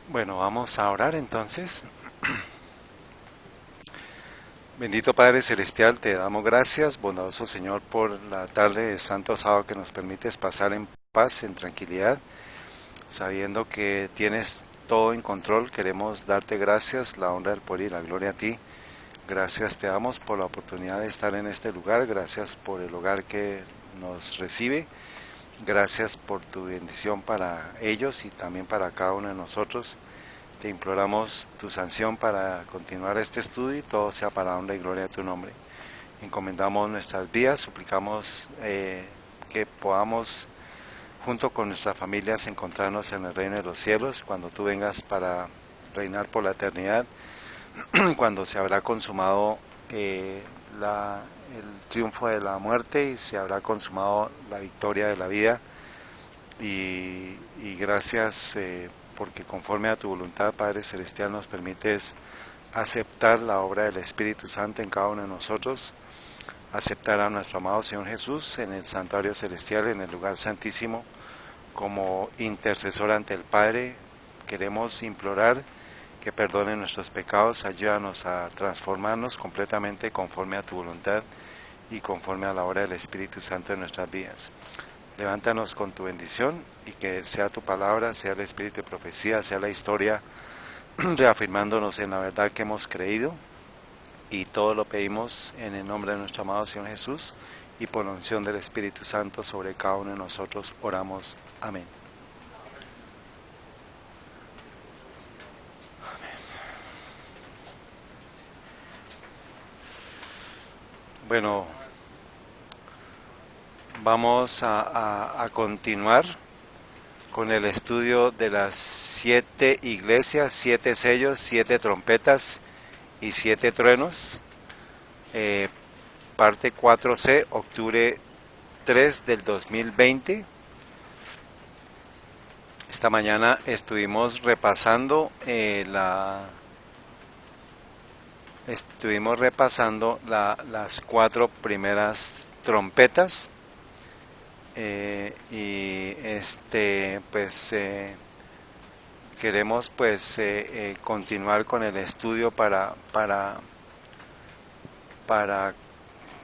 Bueno, vamos a orar entonces. Bendito Padre Celestial, te damos gracias, bondadoso Señor, por la tarde de Santo Sábado que nos permites pasar en paz, en tranquilidad, sabiendo que tienes todo en control. Queremos darte gracias, la honra, el poder y la gloria a ti. Gracias te damos por la oportunidad de estar en este lugar, gracias por el hogar que nos recibe, gracias por tu bendición para ellos y también para cada uno de nosotros. Te imploramos tu sanción para continuar este estudio y todo sea para honra y gloria de tu nombre. Encomendamos nuestras vidas, suplicamos que podamos junto con nuestras familias encontrarnos en el reino de los cielos cuando tú vengas para reinar por la eternidad, cuando se habrá consumado el triunfo de la muerte y se habrá consumado la victoria de la vida. Y gracias porque conforme a tu voluntad, Padre Celestial, nos permites aceptar la obra del Espíritu Santo en cada uno de nosotros, aceptar a nuestro amado Señor Jesús en el santuario celestial, en el lugar santísimo, como intercesor ante el Padre. Queremos implorar que perdone nuestros pecados, ayúdanos a transformarnos completamente conforme a tu voluntad y conforme a la obra del Espíritu Santo en nuestras vidas. Levántanos con tu bendición y que sea tu palabra, sea el espíritu de profecía, sea la historia, reafirmándonos en la verdad que hemos creído. Y todo lo pedimos en el nombre de nuestro amado Señor Jesús y por la unción del Espíritu Santo sobre cada uno de nosotros oramos. Amén. Bueno, vamos a continuar con el estudio de las 7 iglesias, 7 sellos, 7 trompetas y 7 truenos, parte 4C, octubre 3 del 2020. Esta mañana estuvimos repasando las 4 primeras trompetas. Queremos continuar con el estudio para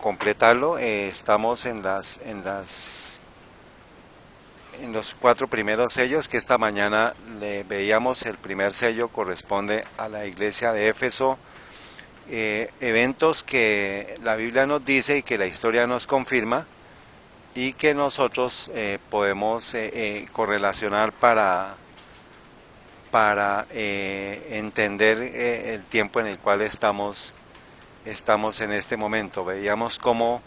completarlo. Estamos en los 4 primeros sellos, que esta mañana le veíamos. El primer sello corresponde a la iglesia de Éfeso, eventos que la Biblia nos dice y que la historia nos confirma y que nosotros podemos correlacionar para entender el tiempo en el cual estamos en este momento. Veíamos cómo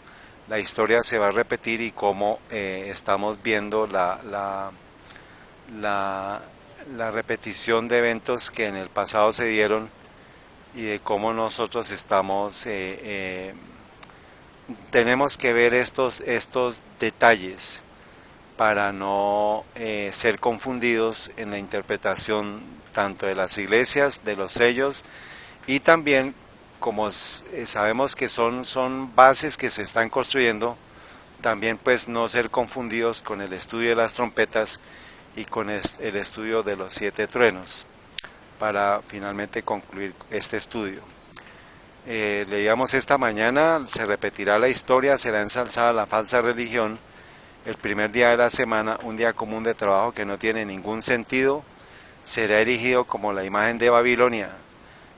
la historia se va a repetir y cómo estamos viendo la repetición de eventos que en el pasado se dieron y de cómo nosotros tenemos que ver estos detalles para no ser confundidos en la interpretación tanto de las iglesias, de los sellos, y también, como sabemos que son bases que se están construyendo, también pues no ser confundidos con el estudio de las trompetas y con el estudio de los 7 truenos, para finalmente concluir este estudio. Leíamos esta mañana: se repetirá la historia, será ensalzada la falsa religión. El primer día de la semana, un día común de trabajo que no tiene ningún sentido, será erigido como la imagen de Babilonia.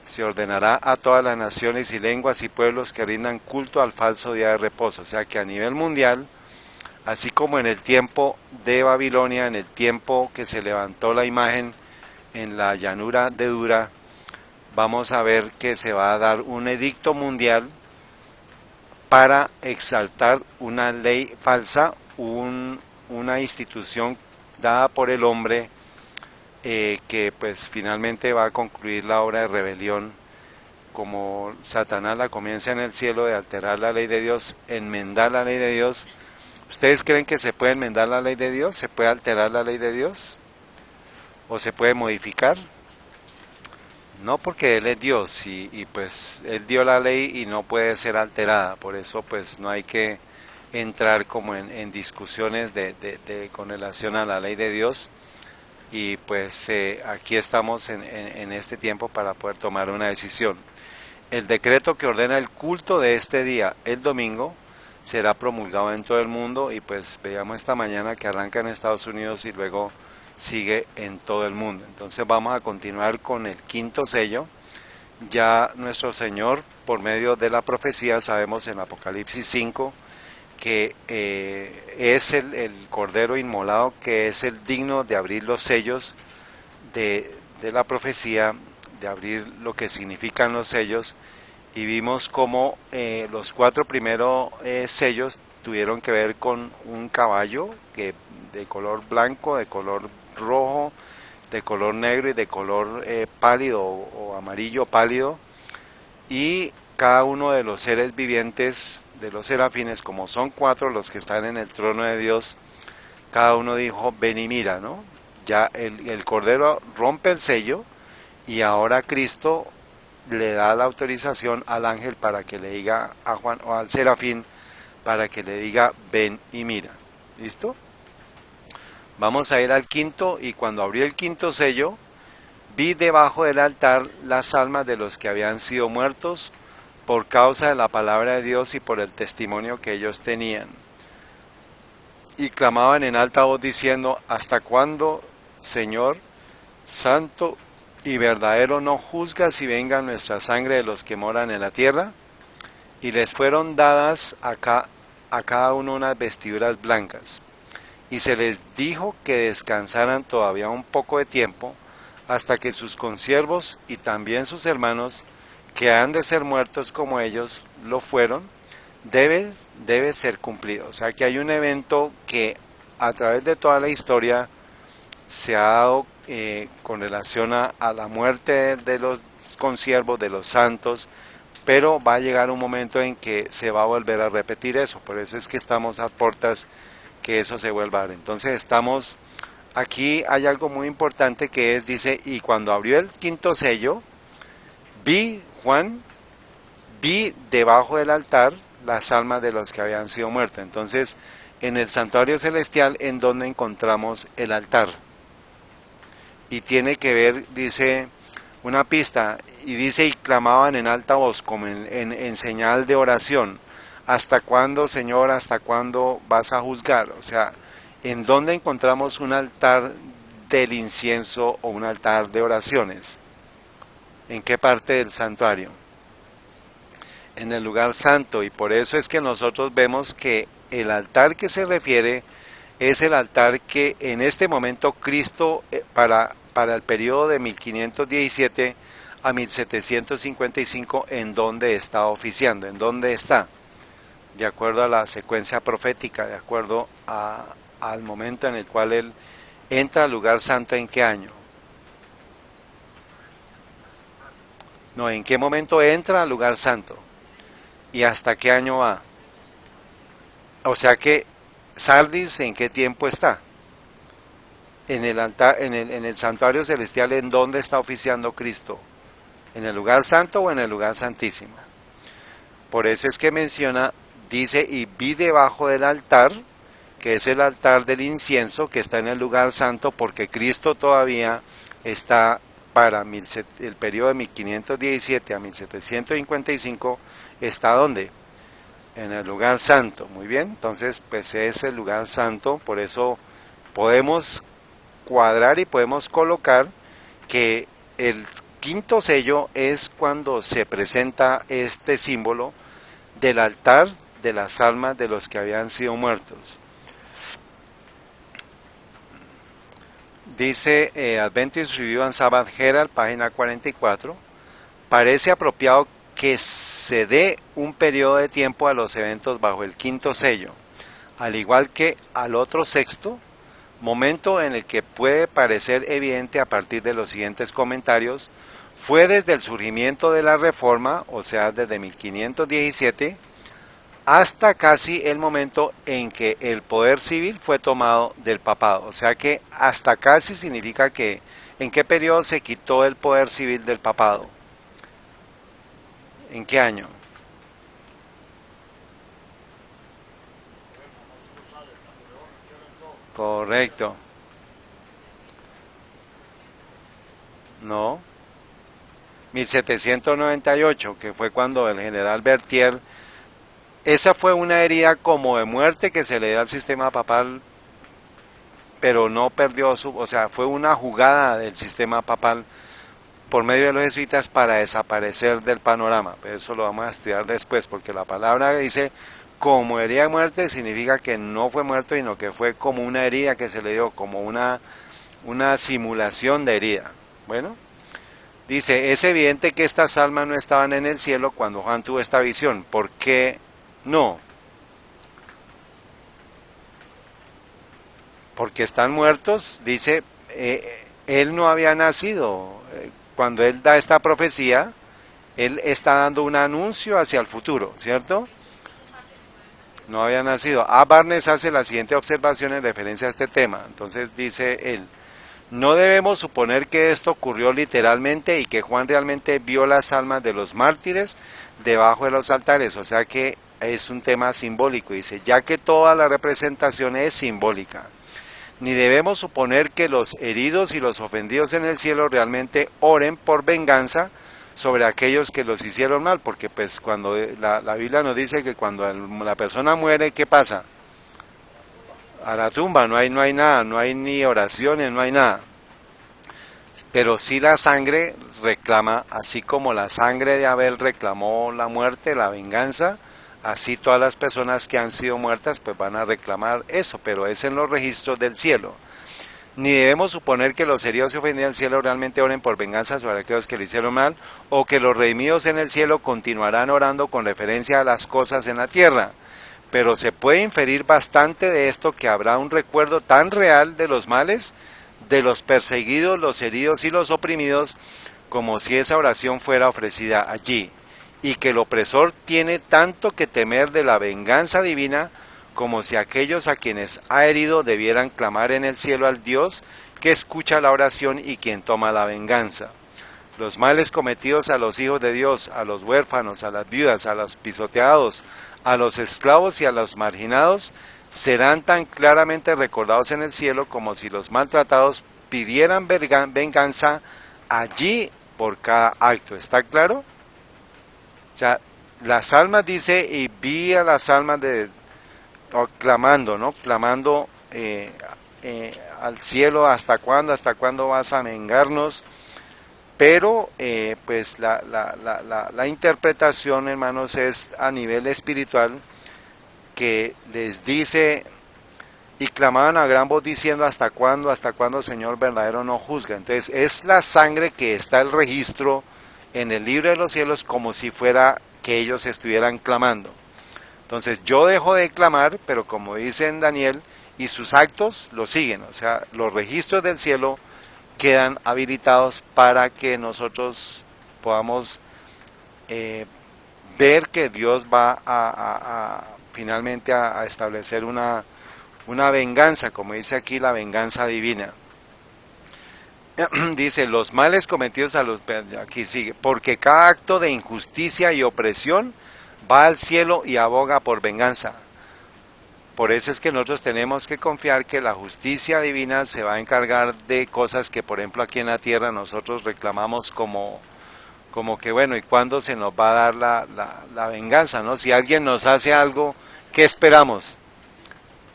Se ordenará a todas las naciones y lenguas y pueblos que rindan culto al falso día de reposo. O sea que a nivel mundial, así como en el tiempo de Babilonia, en el tiempo que se levantó la imagen en la llanura de Dura, vamos a ver que se va a dar un edicto mundial para exaltar una ley falsa, una institución dada por el hombre, que pues finalmente va a concluir la obra de rebelión, como Satanás la comienza en el cielo, de alterar la ley de Dios, enmendar la ley de Dios. ¿Ustedes creen que se puede enmendar la ley de Dios? ¿Se puede alterar la ley de Dios? ¿O se puede modificar? No, porque Él es Dios y pues Él dio la ley y no puede ser alterada. Por eso pues no hay que entrar como en discusiones con relación a la ley de Dios. y pues aquí estamos en este tiempo para poder tomar una decisión. El decreto que ordena el culto de este día, el domingo, será promulgado en todo el mundo y pues veamos esta mañana que arranca en Estados Unidos y luego sigue en todo el mundo. Entonces vamos a continuar con el quinto sello. Ya nuestro Señor, por medio de la profecía, sabemos en Apocalipsis 5, que es el Cordero inmolado, que es el digno de abrir los sellos de la profecía, de abrir lo que significan los sellos, y vimos cómo los cuatro primeros sellos tuvieron que ver con un caballo que de color blanco, de color rojo, de color negro y de color pálido o amarillo pálido, y cada uno de los seres vivientes, de los serafines, como son cuatro los que están en el trono de Dios, cada uno dijo, ven y mira, ¿no? Ya el Cordero rompe el sello y ahora Cristo le da la autorización al ángel para que le diga a Juan o al serafín para que le diga ven y mira. ¿Listo? Vamos a ir al quinto, y cuando abrió el quinto sello, vi debajo del altar las almas de los que habían sido muertos por causa de la palabra de Dios y por el testimonio que ellos tenían. Y clamaban en alta voz diciendo, ¿hasta cuándo, Señor, santo y verdadero, no juzgas y venga nuestra sangre de los que moran en la tierra? Y les fueron dadas a cada uno unas vestiduras blancas. Y se les dijo que descansaran todavía un poco de tiempo, hasta que sus consiervos y también sus hermanos, que han de ser muertos como ellos lo fueron, debe ser cumplido. O sea que hay un evento que a través de toda la historia se ha dado con relación a la muerte de los consiervos, de los santos, pero va a llegar un momento en que se va a volver a repetir eso. Por eso es que estamos a puertas que eso se vuelva a dar. Entonces estamos, aquí hay algo muy importante que es, dice, y cuando abrió el quinto sello, Juan, vi debajo del altar las almas de los que habían sido muertos. Entonces, en el santuario celestial, en donde encontramos el altar. Y tiene que ver, dice, una pista, y dice, y clamaban en alta voz, como en señal de oración, ¿hasta cuándo, Señor, hasta cuándo vas a juzgar? O sea, ¿en dónde encontramos un altar del incienso o un altar de oraciones? ¿En qué parte del santuario? En el lugar santo, y por eso es que nosotros vemos que el altar que se refiere es el altar que en este momento Cristo para el periodo de 1517 a 1755, en donde está oficiando, en donde está, de acuerdo a la secuencia profética, de acuerdo al momento en el cual él entra al lugar santo. ¿En qué año? No, ¿en qué momento entra al lugar santo? ¿Y hasta qué año va? O sea que Sardis, ¿en qué tiempo está? En el altar, en el santuario celestial, ¿en dónde está oficiando Cristo? ¿En el lugar santo o en el lugar santísimo? Por eso es que menciona, dice, y vi debajo del altar, que es el altar del incienso, que está en el lugar santo, porque Cristo todavía está para el periodo de 1517 a 1755, ¿está dónde? En el lugar santo. Muy bien, entonces pues es el lugar santo, por eso podemos cuadrar y podemos colocar que el quinto sello es cuando se presenta este símbolo del altar de las almas de los que habían sido muertos. Dice Adventist Review and Sabbath Herald, página 44, parece apropiado que se dé un periodo de tiempo a los eventos bajo el quinto sello, al igual que al otro sexto, momento en el que puede parecer evidente a partir de los siguientes comentarios. Fue desde el surgimiento de la Reforma, o sea, desde 1517, hasta casi el momento en que el poder civil fue tomado del papado. O sea que hasta casi significa que, ¿en qué periodo se quitó el poder civil del papado? ¿En qué año? Correcto. No, 1798, que fue cuando el general Berthier, esa fue una herida como de muerte que se le dio al sistema papal, pero no perdió o sea, fue una jugada del sistema papal por medio de los jesuitas para desaparecer del panorama. Pero eso lo vamos a estudiar después, porque la palabra dice como herida de muerte significa que no fue muerto, sino que fue como una herida que se le dio, como una simulación de herida. Bueno, dice, es evidente que estas almas no estaban en el cielo cuando Juan tuvo esta visión. ¿Por qué no? Porque están muertos, dice, él no había nacido. Cuando él da esta profecía, él está dando un anuncio hacia el futuro, ¿cierto? No había nacido. A. Barnes hace la siguiente observación en referencia a este tema. Entonces dice él, no debemos suponer que esto ocurrió literalmente y que Juan realmente vio las almas de los mártires debajo de los altares, o sea que es un tema simbólico, dice, ya que toda la representación es simbólica. Ni debemos suponer que los heridos y los ofendidos en el cielo realmente oren por venganza sobre aquellos que los hicieron mal, porque pues cuando la Biblia nos dice que cuando la persona muere, ¿qué pasa? A la tumba, no hay nada, no hay ni oraciones, no hay nada. Pero sí la sangre reclama, así como la sangre de Abel reclamó la muerte, la venganza, así todas las personas que han sido muertas pues van a reclamar eso, pero es en los registros del cielo. Ni debemos suponer que los heridos y ofendidos en el cielo realmente oren por venganza sobre aquellos que le hicieron mal, o que los redimidos en el cielo continuarán orando con referencia a las cosas en la tierra. Pero se puede inferir bastante de esto que habrá un recuerdo tan real de los males, de los perseguidos, los heridos y los oprimidos, como si esa oración fuera ofrecida allí, y que el opresor tiene tanto que temer de la venganza divina, como si aquellos a quienes ha herido debieran clamar en el cielo al Dios que escucha la oración y quien toma la venganza. Los males cometidos a los hijos de Dios, a los huérfanos, a las viudas, a los pisoteados, a los esclavos y a los marginados, serán tan claramente recordados en el cielo como si los maltratados pidieran venganza allí por cada acto. ¿Está claro? O sea, las almas dice, y vi a las almas clamando, ¿no? Clamando al cielo, ¿hasta cuándo vas a vengarnos? Pero pues la interpretación, hermanos, es a nivel espiritual, que les dice, y clamaban a gran voz diciendo, hasta cuándo, Señor verdadero, no juzga. Entonces es la sangre que está el registro en el libro de los cielos, como si fuera que ellos estuvieran clamando. Entonces yo dejo de clamar, pero como dice en Daniel, y sus actos lo siguen, o sea, los registros del cielo quedan habilitados para que nosotros podamos ver que Dios va finalmente a establecer una venganza, como dice aquí, la venganza divina. Dice, los males cometidos aquí sigue, porque cada acto de injusticia y opresión va al cielo y aboga por venganza. Por eso es que nosotros tenemos que confiar que la justicia divina se va a encargar de cosas que, por ejemplo, aquí en la tierra nosotros reclamamos como que, bueno, ¿y cuándo se nos va a dar la venganza, no? Si alguien nos hace algo, ¿qué esperamos?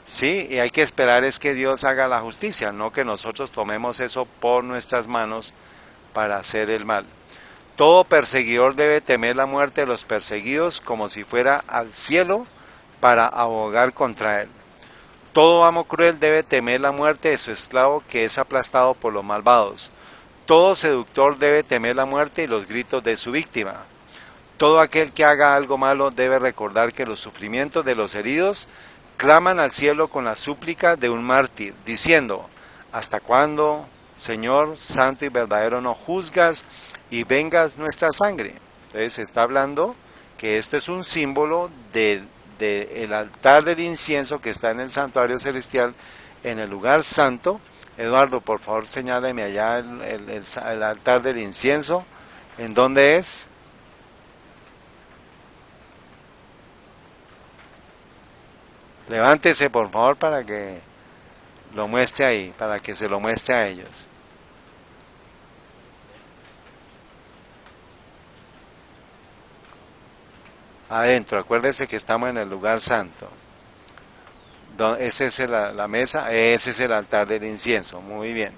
Sí, y hay que esperar es que Dios haga la justicia, no que nosotros tomemos eso por nuestras manos para hacer el mal. Todo perseguidor debe temer la muerte de los perseguidos como si fuera al cielo para abogar contra él. Todo amo cruel debe temer la muerte de su esclavo que es aplastado por los malvados. Todo seductor debe temer la muerte y los gritos de su víctima. Todo aquel que haga algo malo debe recordar que los sufrimientos de los heridos claman al cielo con la súplica de un mártir, diciendo, ¿hasta cuándo, Señor, santo y verdadero, no juzgas y vengas nuestra sangre? Entonces se está hablando que esto es un símbolo del altar del incienso que está en el santuario celestial, en el lugar santo. Eduardo, por favor, señáleme allá el altar del incienso. ¿En dónde es? Levántese, por favor, para que lo muestre ahí, para que se lo muestre a ellos. adentro. Acuérdense que estamos en el lugar santo. Esa es la mesa, ese es el altar del incienso. Muy bien.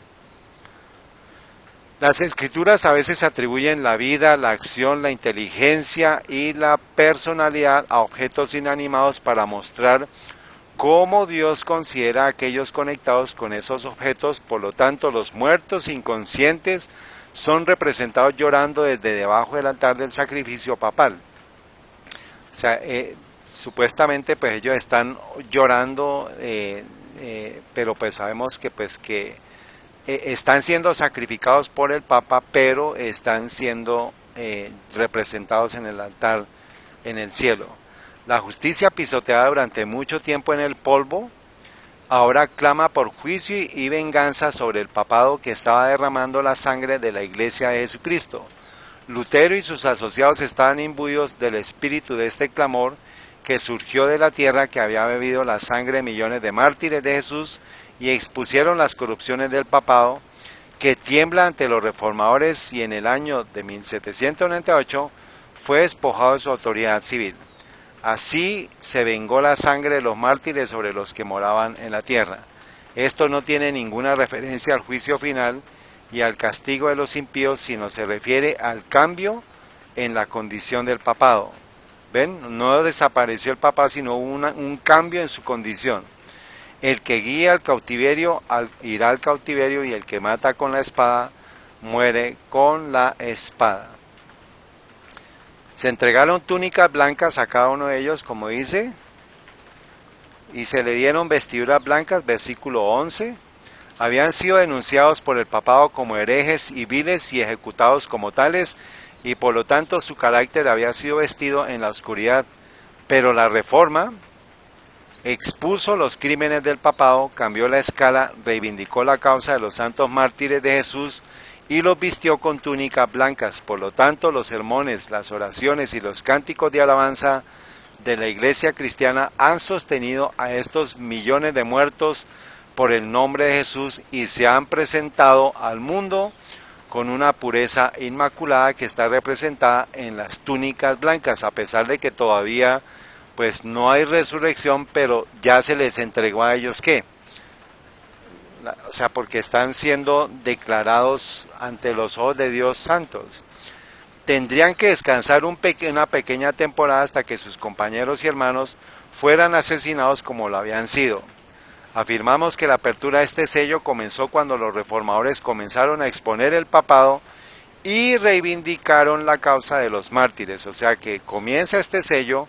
Las escrituras a veces atribuyen la vida, la acción, la inteligencia y la personalidad a objetos inanimados para mostrar cómo Dios considera a aquellos conectados con esos objetos. Por lo tanto, los muertos inconscientes son representados llorando desde debajo del altar del sacrificio papal. O sea, supuestamente pues ellos están llorando, pero pues sabemos que están siendo sacrificados por el Papa, pero están siendo representados en el altar en el cielo. La justicia pisoteada durante mucho tiempo en el polvo, ahora clama por juicio y venganza sobre el papado que estaba derramando la sangre de la Iglesia de Jesucristo. Lutero y sus asociados estaban imbuidos del espíritu de este clamor que surgió de la tierra que había bebido la sangre de millones de mártires de Jesús, y expusieron las corrupciones del papado, que tiembla ante los reformadores, y en el año de 1798 fue despojado de su autoridad civil. Así se vengó la sangre de los mártires sobre los que moraban en la tierra. Esto no tiene ninguna referencia al juicio final y al castigo de los impíos, sino se refiere al cambio en la condición del papado. ¿Ven? No desapareció el papado, sino un cambio en su condición. El que guía al cautiverio irá al cautiverio, y el que mata con la espada muere con la espada. Se entregaron túnicas blancas a cada uno de ellos, como dice, y se le dieron vestiduras blancas, versículo 11. Habían sido denunciados por el papado como herejes y viles y ejecutados como tales, y por lo tanto su carácter había sido vestido en la oscuridad. Pero la Reforma expuso los crímenes del papado, cambió la escala, reivindicó la causa de los santos mártires de Jesús y los vistió con túnicas blancas. Por lo tanto, los sermones, las oraciones y los cánticos de alabanza de la Iglesia cristiana han sostenido a estos millones de muertos por el nombre de Jesús, y se han presentado al mundo con una pureza inmaculada que está representada en las túnicas blancas, a pesar de que todavía pues no hay resurrección, pero ya se les entregó a ellos ¿qué? O sea, porque están siendo declarados ante los ojos de Dios santos. Tendrían que descansar una pequeña temporada hasta que sus compañeros y hermanos fueran asesinados como lo habían sido. Afirmamos que la apertura de este sello comenzó cuando los reformadores comenzaron a exponer el papado y reivindicaron la causa de los mártires. O sea que comienza este sello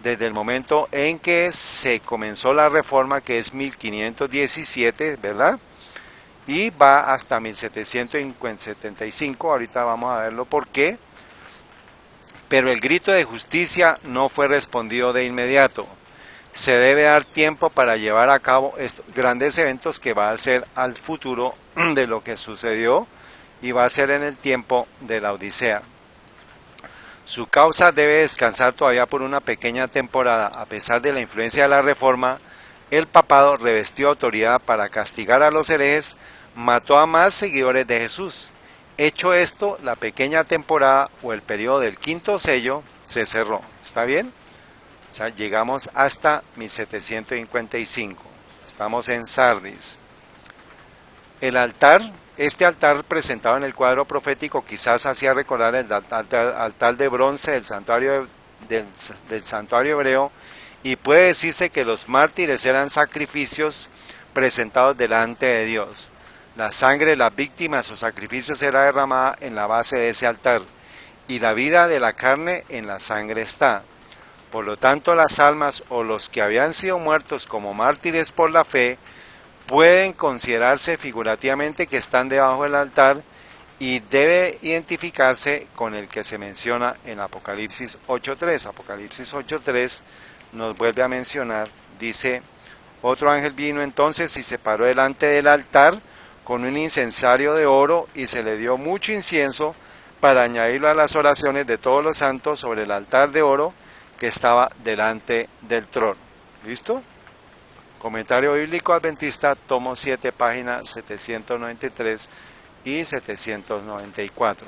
desde el momento en que se comenzó la reforma, que es 1517, ¿verdad? Y va hasta 1775, ahorita vamos a verlo por qué. Pero el grito de justicia no fue respondido de inmediato. Se debe dar tiempo para llevar a cabo estos grandes eventos que va a ser al futuro de lo que sucedió, y va a ser en el tiempo de la Odisea. Su causa debe descansar todavía por una pequeña temporada. A pesar de la influencia de la Reforma, el papado revestió autoridad para castigar a los herejes, mató a más seguidores de Jesús. Hecho esto, la pequeña temporada o el periodo del quinto sello se cerró. ¿Está bien? O sea, llegamos hasta 1755. Estamos en Sardis. El altar, este altar presentado en el cuadro profético, quizás hacía recordar el altar de bronce del santuario hebreo, y puede decirse que los mártires eran sacrificios presentados delante de Dios. La sangre de las víctimas o sacrificios era derramada en la base de ese altar, y la vida de la carne en la sangre está. Por lo tanto, las almas o los que habían sido muertos como mártires por la fe pueden considerarse figurativamente que están debajo del altar, y debe identificarse con el que se menciona en Apocalipsis 8.3. Apocalipsis 8.3 nos vuelve a mencionar, dice: otro ángel vino entonces y se paró delante del altar con un incensario de oro, y se le dio mucho incienso para añadirlo a las oraciones de todos los santos sobre el altar de oro que estaba delante del trono. ¿Listo? Comentario Bíblico Adventista, tomo 7, páginas 793 y 794.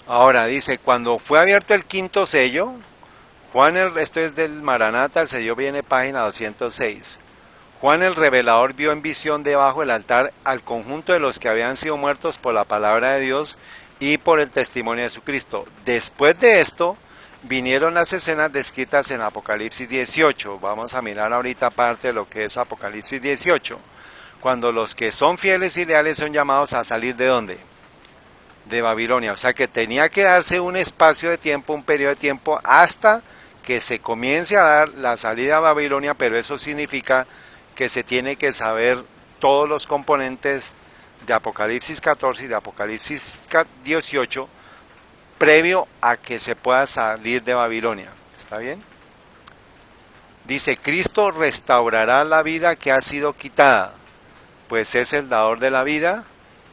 Ahora dice, cuando fue abierto el quinto sello, esto es del Maranata, el sello viene página 206. Juan el revelador vio en visión debajo del altar al conjunto de los que habían sido muertos por la palabra de Dios y por el testimonio de Jesucristo. Después de esto, vinieron las escenas descritas en Apocalipsis 18. Vamos a mirar ahorita parte de lo que es Apocalipsis 18. Cuando los que son fieles y leales son llamados a salir ¿de dónde? De Babilonia. O sea que tenía que darse un espacio de tiempo, un periodo de tiempo, hasta que se comience a dar la salida a Babilonia, pero eso significa que se tiene que saber todos los componentes de Apocalipsis 14 y de Apocalipsis 18 previo a que se pueda salir de Babilonia. ¿Está bien? Dice, Cristo restaurará la vida que ha sido quitada, pues es el dador de la vida,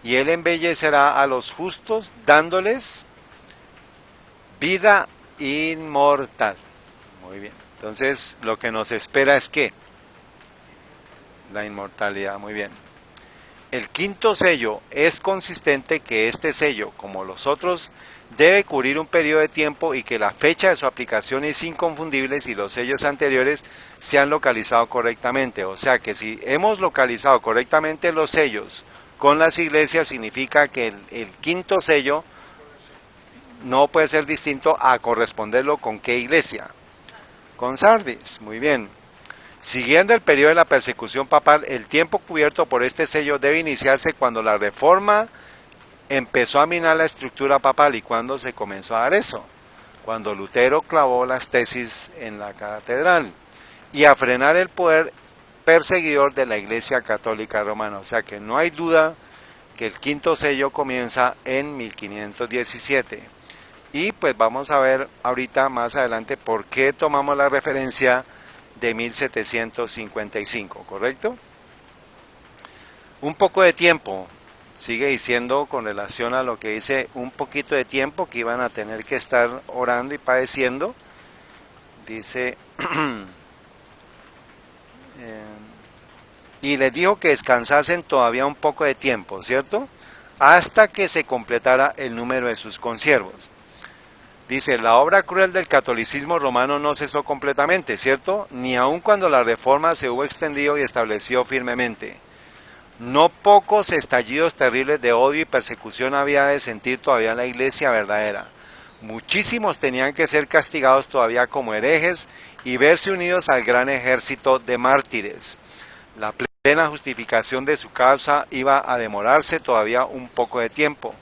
y Él embellecerá a los justos dándoles vida inmortal. Muy bien. Entonces, lo que nos espera es ¿qué? La inmortalidad. Muy bien. El quinto sello es consistente que este sello, como los otros, debe cubrir un periodo de tiempo y que la fecha de su aplicación es inconfundible si los sellos anteriores se han localizado correctamente. O sea que si hemos localizado correctamente los sellos con las iglesias, significa que el quinto sello no puede ser distinto a corresponderlo con qué iglesia. Con Sardis. Muy bien. Siguiendo el periodo de la persecución papal, el tiempo cubierto por este sello debe iniciarse cuando la Reforma empezó a minar la estructura papal. ¿Y cuándo se comenzó a dar eso? Cuando Lutero clavó las tesis en la catedral y a frenar el poder perseguidor de la Iglesia Católica Romana. O sea que no hay duda que el quinto sello comienza en 1517. Y pues vamos a ver ahorita más adelante por qué tomamos la referencia de 1755, ¿correcto? Un poco de tiempo, sigue diciendo con relación a lo que dice, un poquito de tiempo que iban a tener que estar orando y padeciendo. Dice, y les dijo que descansasen todavía un poco de tiempo, ¿cierto? Hasta que se completara el número de sus consiervos. Dice, la obra cruel del catolicismo romano no cesó completamente, ¿cierto? Ni aun cuando la reforma se hubo extendido y estableció firmemente. No pocos estallidos terribles de odio y persecución había de sentir todavía la iglesia verdadera. Muchísimos tenían que ser castigados todavía como herejes y verse unidos al gran ejército de mártires. La plena justificación de su causa iba a demorarse todavía un poco de tiempo.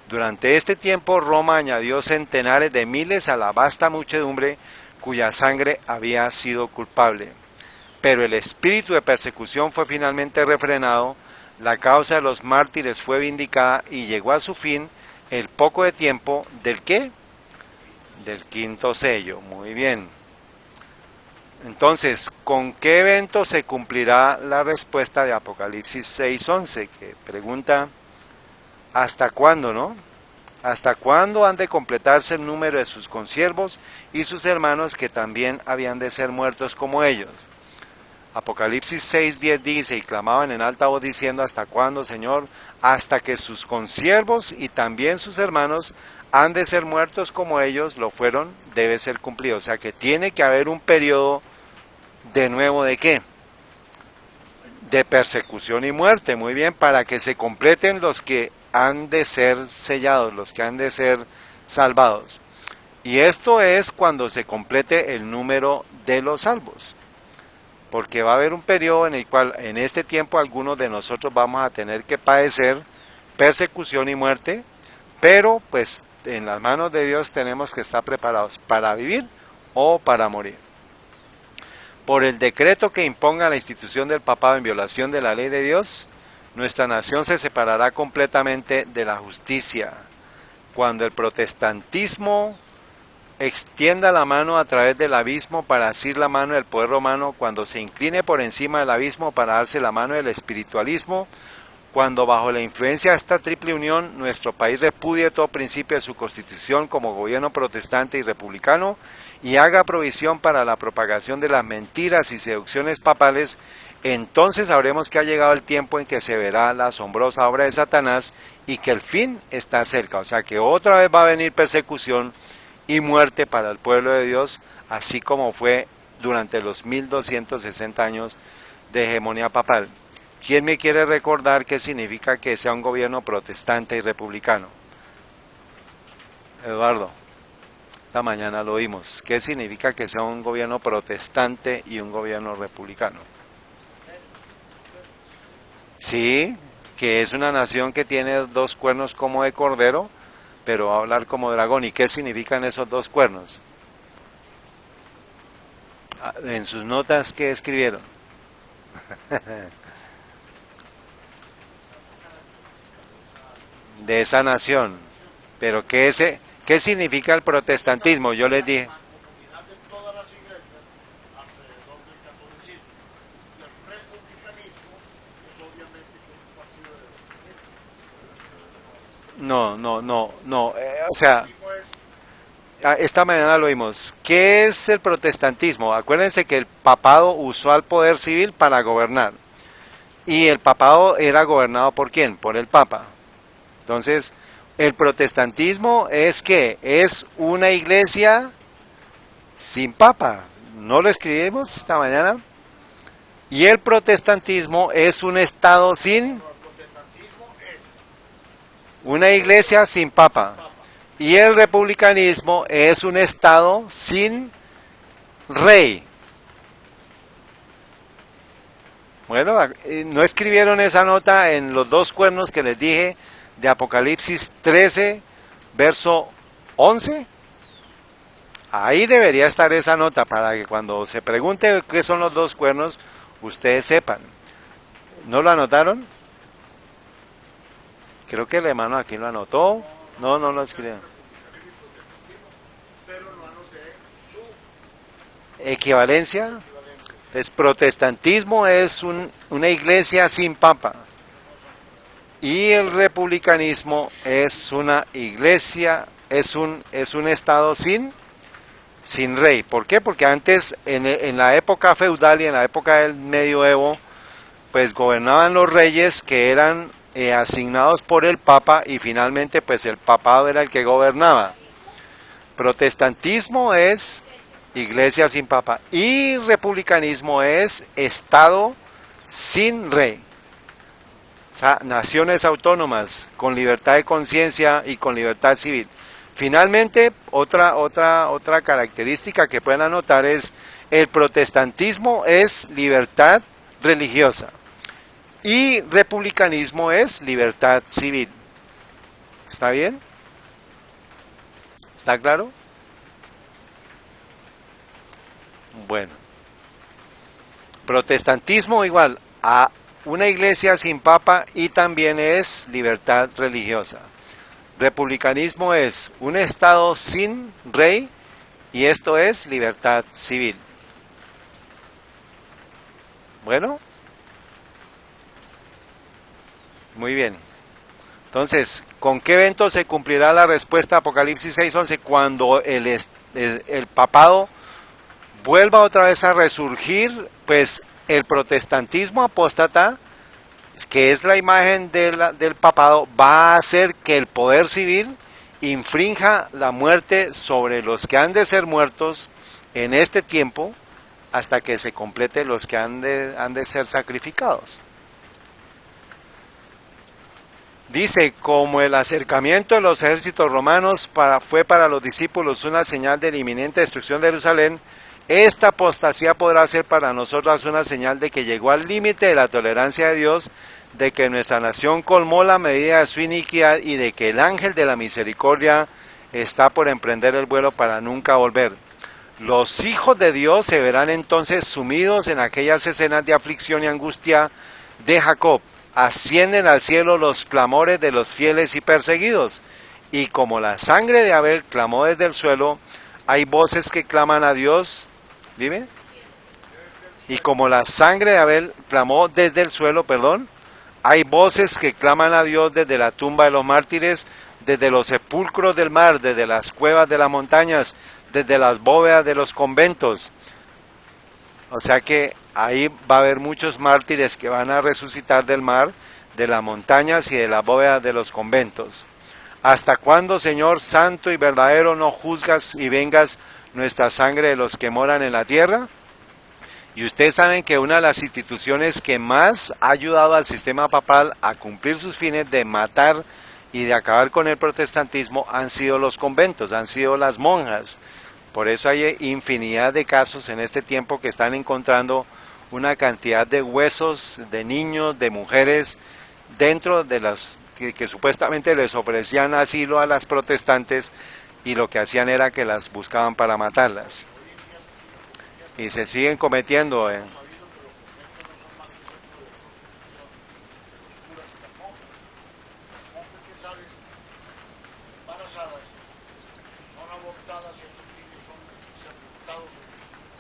Durante este tiempo Roma añadió centenares de miles a la vasta muchedumbre cuya sangre había sido culpable. Pero el espíritu de persecución fue finalmente refrenado, la causa de los mártires fue vindicada y llegó a su fin el poco de tiempo ¿del qué? Del quinto sello. Muy bien. Entonces, ¿con qué evento se cumplirá la respuesta de Apocalipsis 6:11? Que pregunta, ¿hasta cuándo, no? ¿Hasta cuándo han de completarse el número de sus consiervos y sus hermanos que también habían de ser muertos como ellos? Apocalipsis 6:10 dice, y clamaban en alta voz diciendo, ¿hasta cuándo, Señor? Hasta que sus consiervos y también sus hermanos han de ser muertos como ellos lo fueron, debe ser cumplido. O sea que tiene que haber un periodo de nuevo ¿de qué? De persecución y muerte, muy bien, para que se completen los que han de ser sellados, los que han de ser salvados. Y esto es cuando se complete el número de los salvos, porque va a haber un periodo en el cual en este tiempo algunos de nosotros vamos a tener que padecer persecución y muerte, pero pues en las manos de Dios tenemos que estar preparados para vivir o para morir. Por el decreto que imponga la institución del papado en violación de la ley de Dios, nuestra nación se separará completamente de la justicia. Cuando el protestantismo extienda la mano a través del abismo para asir la mano del poder romano, cuando se incline por encima del abismo para darse la mano del espiritualismo, cuando bajo la influencia de esta triple unión nuestro país repudie todo principio de su constitución como gobierno protestante y republicano y haga provisión para la propagación de las mentiras y seducciones papales, entonces sabremos que ha llegado el tiempo en que se verá la asombrosa obra de Satanás y que el fin está cerca. O sea que otra vez va a venir persecución y muerte para el pueblo de Dios, así como fue durante los 1260 años de hegemonía papal. ¿Quién me quiere recordar qué significa que sea un gobierno protestante y republicano? Eduardo, esta mañana lo oímos. ¿Qué significa que sea un gobierno protestante y un gobierno republicano? Sí, que es una nación que tiene dos cuernos como de cordero, pero va a hablar como dragón. ¿Y qué significan esos dos cuernos? En sus notas, ¿qué escribieron? De esa nación. Pero ¿qué significa el protestantismo? Yo les dije. No. O sea, esta mañana lo vimos. ¿Qué es el protestantismo? Acuérdense que el papado usó el poder civil para gobernar. Y el papado era gobernado ¿por quién? Por el papa. Entonces, el protestantismo es que es una iglesia sin papa. ¿No lo escribimos esta mañana? Y el protestantismo es un estado sin... Una iglesia sin papa. Y el republicanismo es un estado sin rey. Bueno, ¿no escribieron esa nota en los dos cuernos que les dije de Apocalipsis 13, verso 11? Ahí debería estar esa nota para que cuando se pregunte qué son los dos cuernos, ustedes sepan. ¿No lo anotaron? Creo que el hermano aquí lo anotó. No lo escribió. Equivalencia. Entonces, protestantismo es una iglesia sin papa. Y el republicanismo es una iglesia, es un estado sin rey. ¿Por qué? Porque antes, en la época feudal y en la época del medioevo, pues gobernaban los reyes que eran asignados por el papa y finalmente pues el papado era el que gobernaba. Protestantismo es iglesia sin papa y republicanismo es estado sin rey. O sea, naciones autónomas con libertad de conciencia y con libertad civil. Finalmente, otra característica que pueden anotar es el protestantismo es libertad religiosa y republicanismo es libertad civil. ¿Está bien? ¿Está claro? Bueno. Protestantismo igual a una iglesia sin papa y también es libertad religiosa. Republicanismo es un estado sin rey y esto es libertad civil. Bueno. Muy bien. Entonces, ¿con qué evento se cumplirá la respuesta a Apocalipsis 6:11? Cuando el papado vuelva otra vez a resurgir, pues el protestantismo apóstata, que es la imagen del papado, va a hacer que el poder civil infrinja la muerte sobre los que han de ser muertos en este tiempo hasta que se complete los que han de ser sacrificados. Dice, como el acercamiento de los ejércitos romanos fue para los discípulos una señal de la inminente destrucción de Jerusalén, esta apostasía podrá ser para nosotros una señal de que llegó al límite de la tolerancia de Dios, de que nuestra nación colmó la medida de su iniquidad y de que el ángel de la misericordia está por emprender el vuelo para nunca volver. Los hijos de Dios se verán entonces sumidos en aquellas escenas de aflicción y angustia de Jacob. Ascienden al cielo los clamores de los fieles y perseguidos, y como la sangre de Abel clamó desde el suelo, hay voces que claman a Dios, dime, y como la sangre de Abel clamó desde el suelo, Hay voces que claman a Dios desde la tumba de los mártires, desde los sepulcros del mar, desde las cuevas de las montañas, desde las bóvedas de los conventos. O sea que ahí va a haber muchos mártires que van a resucitar del mar, de las montañas y de las bóvedas de los conventos. ¿Hasta cuándo, Señor santo y verdadero, no juzgas y vengas nuestra sangre de los que moran en la tierra? Y ustedes saben que una de las instituciones que más ha ayudado al sistema papal a cumplir sus fines de matar y de acabar con el protestantismo han sido los conventos, han sido las monjas. Por eso hay infinidad de casos en este tiempo que están encontrando una cantidad de huesos de niños, de mujeres, dentro de las que supuestamente les ofrecían asilo a las protestantes, y lo que hacían era que las buscaban para matarlas. Y se siguen cometiendo.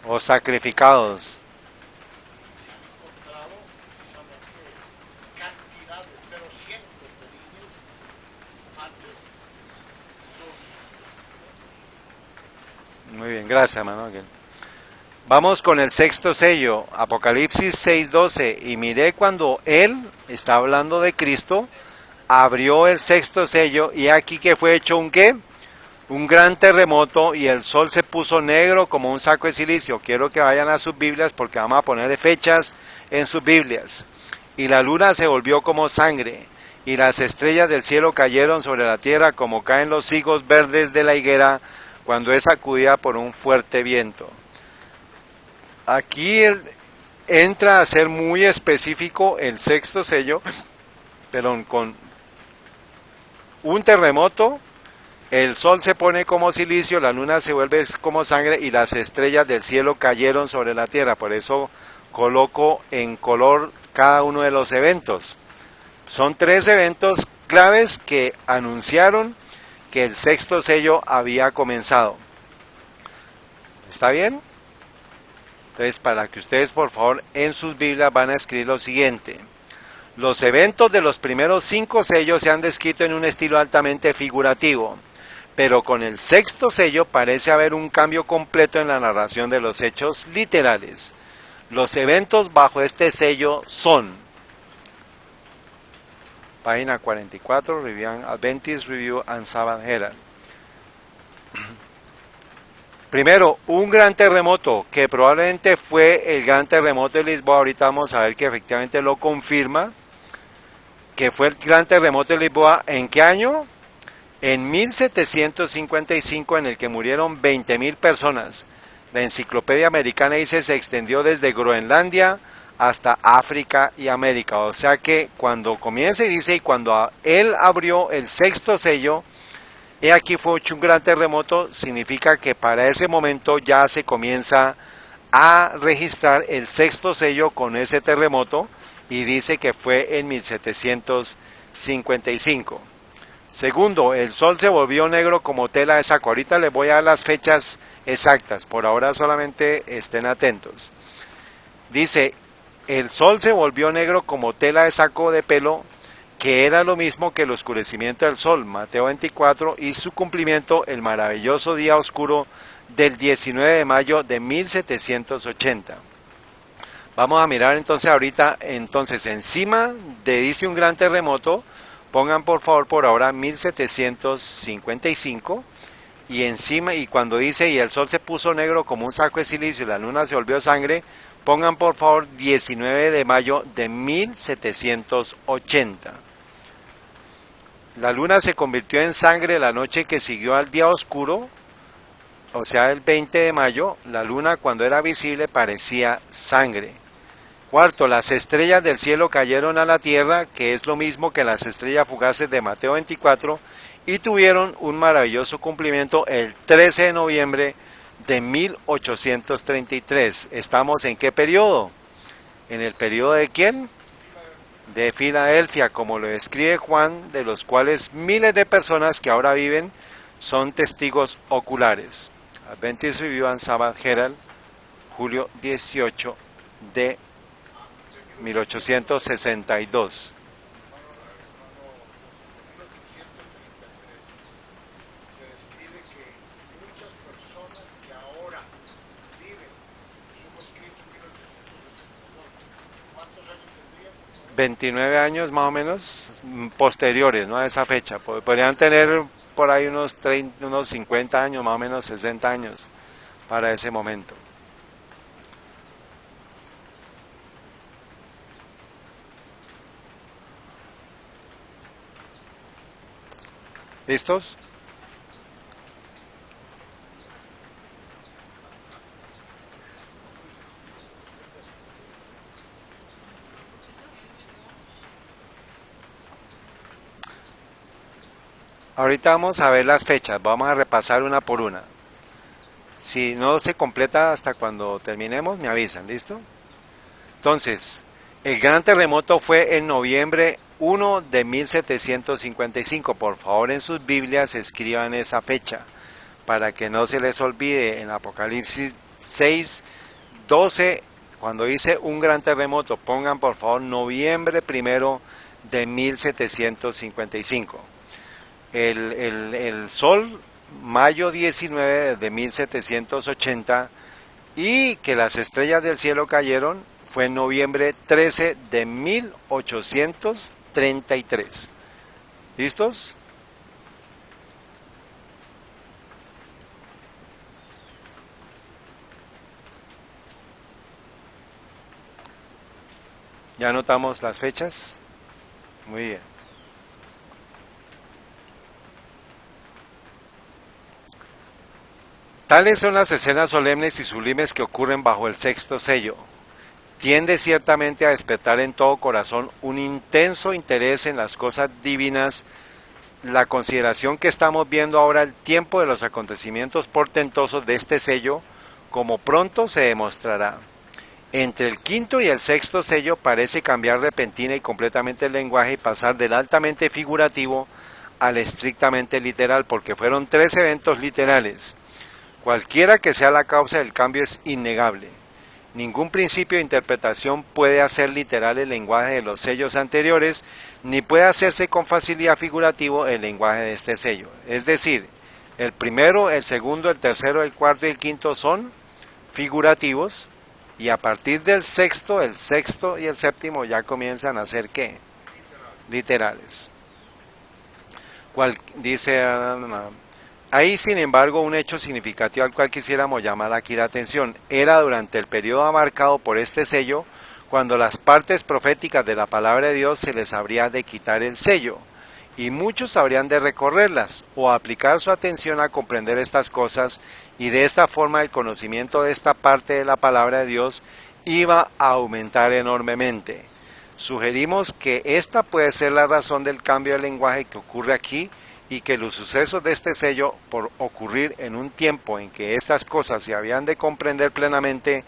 O sacrificados. Muy bien, gracias, hermano. Vamos con el sexto sello, Apocalipsis 6:12. Y miré cuando él, está hablando de Cristo, abrió el sexto sello, y aquí que fue hecho un ¿qué? Un gran terremoto, y el sol se puso negro como un saco de silicio. Quiero que vayan a sus Biblias porque vamos a poner fechas en sus Biblias. Y la luna se volvió como sangre, y las estrellas del cielo cayeron sobre la tierra como caen los higos verdes de la higuera cuando es sacudida por un fuerte viento. Aquí entra a ser muy específico el sexto sello, con un terremoto, el sol se pone como silicio, la luna se vuelve como sangre y las estrellas del cielo cayeron sobre la tierra. Por eso coloco en color cada uno de los eventos. Son 3 eventos claves que anunciaron que el sexto sello había comenzado. ¿Está bien? Entonces, para que ustedes, por favor, en sus Biblias van a escribir lo siguiente. Los eventos de los primeros 5 sellos se han descrito en un estilo altamente figurativo, pero con el sexto sello parece haber un cambio completo en la narración de los hechos literales. Los eventos bajo este sello son, página 44, Adventist Review and Sabbath Herald. Primero, un gran terremoto, que probablemente fue el gran terremoto de Lisboa. Ahorita vamos a ver que efectivamente lo confirma, que fue el gran terremoto de Lisboa. ¿En qué año? En 1755, en el que murieron 20.000 personas. La enciclopedia americana dice se extendió desde Groenlandia hasta África y América. O sea que cuando comienza y dice, y cuando él abrió el sexto sello, he aquí fue hecho un gran terremoto, significa que para ese momento ya se comienza a registrar el sexto sello con ese terremoto, y dice que fue en 1755. Segundo, el sol se volvió negro como tela de saco. Ahorita les voy a dar las fechas exactas, por ahora solamente estén atentos. Dice, el sol se volvió negro como tela de saco de pelo, que era lo mismo que el oscurecimiento del sol, Mateo 24, y su cumplimiento, el maravilloso día oscuro del 19 de mayo de 1780. Vamos a mirar entonces ahorita, encima de dice un gran terremoto, pongan por favor por ahora 1755, y encima, y cuando dice, y el sol se puso negro como un saco de silicio y la luna se volvió sangre, pongan por favor 19 de mayo de 1780. La luna se convirtió en sangre la noche que siguió al día oscuro, o sea el 20 de mayo, la luna cuando era visible parecía sangre. Cuarto, las estrellas del cielo cayeron a la tierra, que es lo mismo que las estrellas fugaces de Mateo 24, y tuvieron un maravilloso cumplimiento el 13 de noviembre de 1833. ¿Estamos en qué periodo? ¿En el periodo de quién? De Filadelfia, como lo describe Juan, de los cuales miles de personas que ahora viven son testigos oculares. Adventist Review and Sabbath Herald, julio 18 de 1862. 29 años más o menos posteriores, ¿no?, a esa fecha. Podrían tener por ahí unos 30, unos 50 años, más o menos 60 años para ese momento. ¿Listos? Ahorita vamos a ver las fechas, vamos a repasar una por una. Si no se completa hasta cuando terminemos, me avisan, ¿listo? Entonces, el gran terremoto fue en noviembre 1 de 1755. Por favor, en sus Biblias escriban esa fecha para que no se les olvide. En Apocalipsis 6:12, cuando dice un gran terremoto, pongan por favor noviembre 1 de 1755. El sol, mayo 19 de 1780, y que las estrellas del cielo cayeron fue en noviembre 13 de 1833. ¿Listos? ¿Ya anotamos las fechas? Muy bien. Tales son las escenas solemnes y sublimes que ocurren bajo el sexto sello. Tiende ciertamente a despertar en todo corazón un intenso interés en las cosas divinas. La consideración que estamos viendo ahora, el tiempo de los acontecimientos portentosos de este sello, como pronto se demostrará. Entre el quinto y el sexto sello parece cambiar repentina y completamente el lenguaje y pasar del altamente figurativo al estrictamente literal, porque fueron 3 eventos literales. Cualquiera que sea la causa del cambio es innegable. Ningún principio de interpretación puede hacer literal el lenguaje de los sellos anteriores, ni puede hacerse con facilidad figurativo el lenguaje de este sello. Es decir, el primero, el segundo, el tercero, el cuarto y el quinto son figurativos, y a partir del sexto, el sexto y el séptimo ya comienzan a ser ¿qué? Literales. Dice... Hay, sin embargo, un hecho significativo al cual quisiéramos llamar aquí la atención. Era durante el periodo marcado por este sello, cuando las partes proféticas de la palabra de Dios se les habría de quitar el sello, y muchos habrían de recorrerlas, o aplicar su atención a comprender estas cosas, y de esta forma el conocimiento de esta parte de la palabra de Dios iba a aumentar enormemente. Sugerimos que esta puede ser la razón del cambio de lenguaje que ocurre aquí, y que los sucesos de este sello, por ocurrir en un tiempo en que estas cosas se habían de comprender plenamente,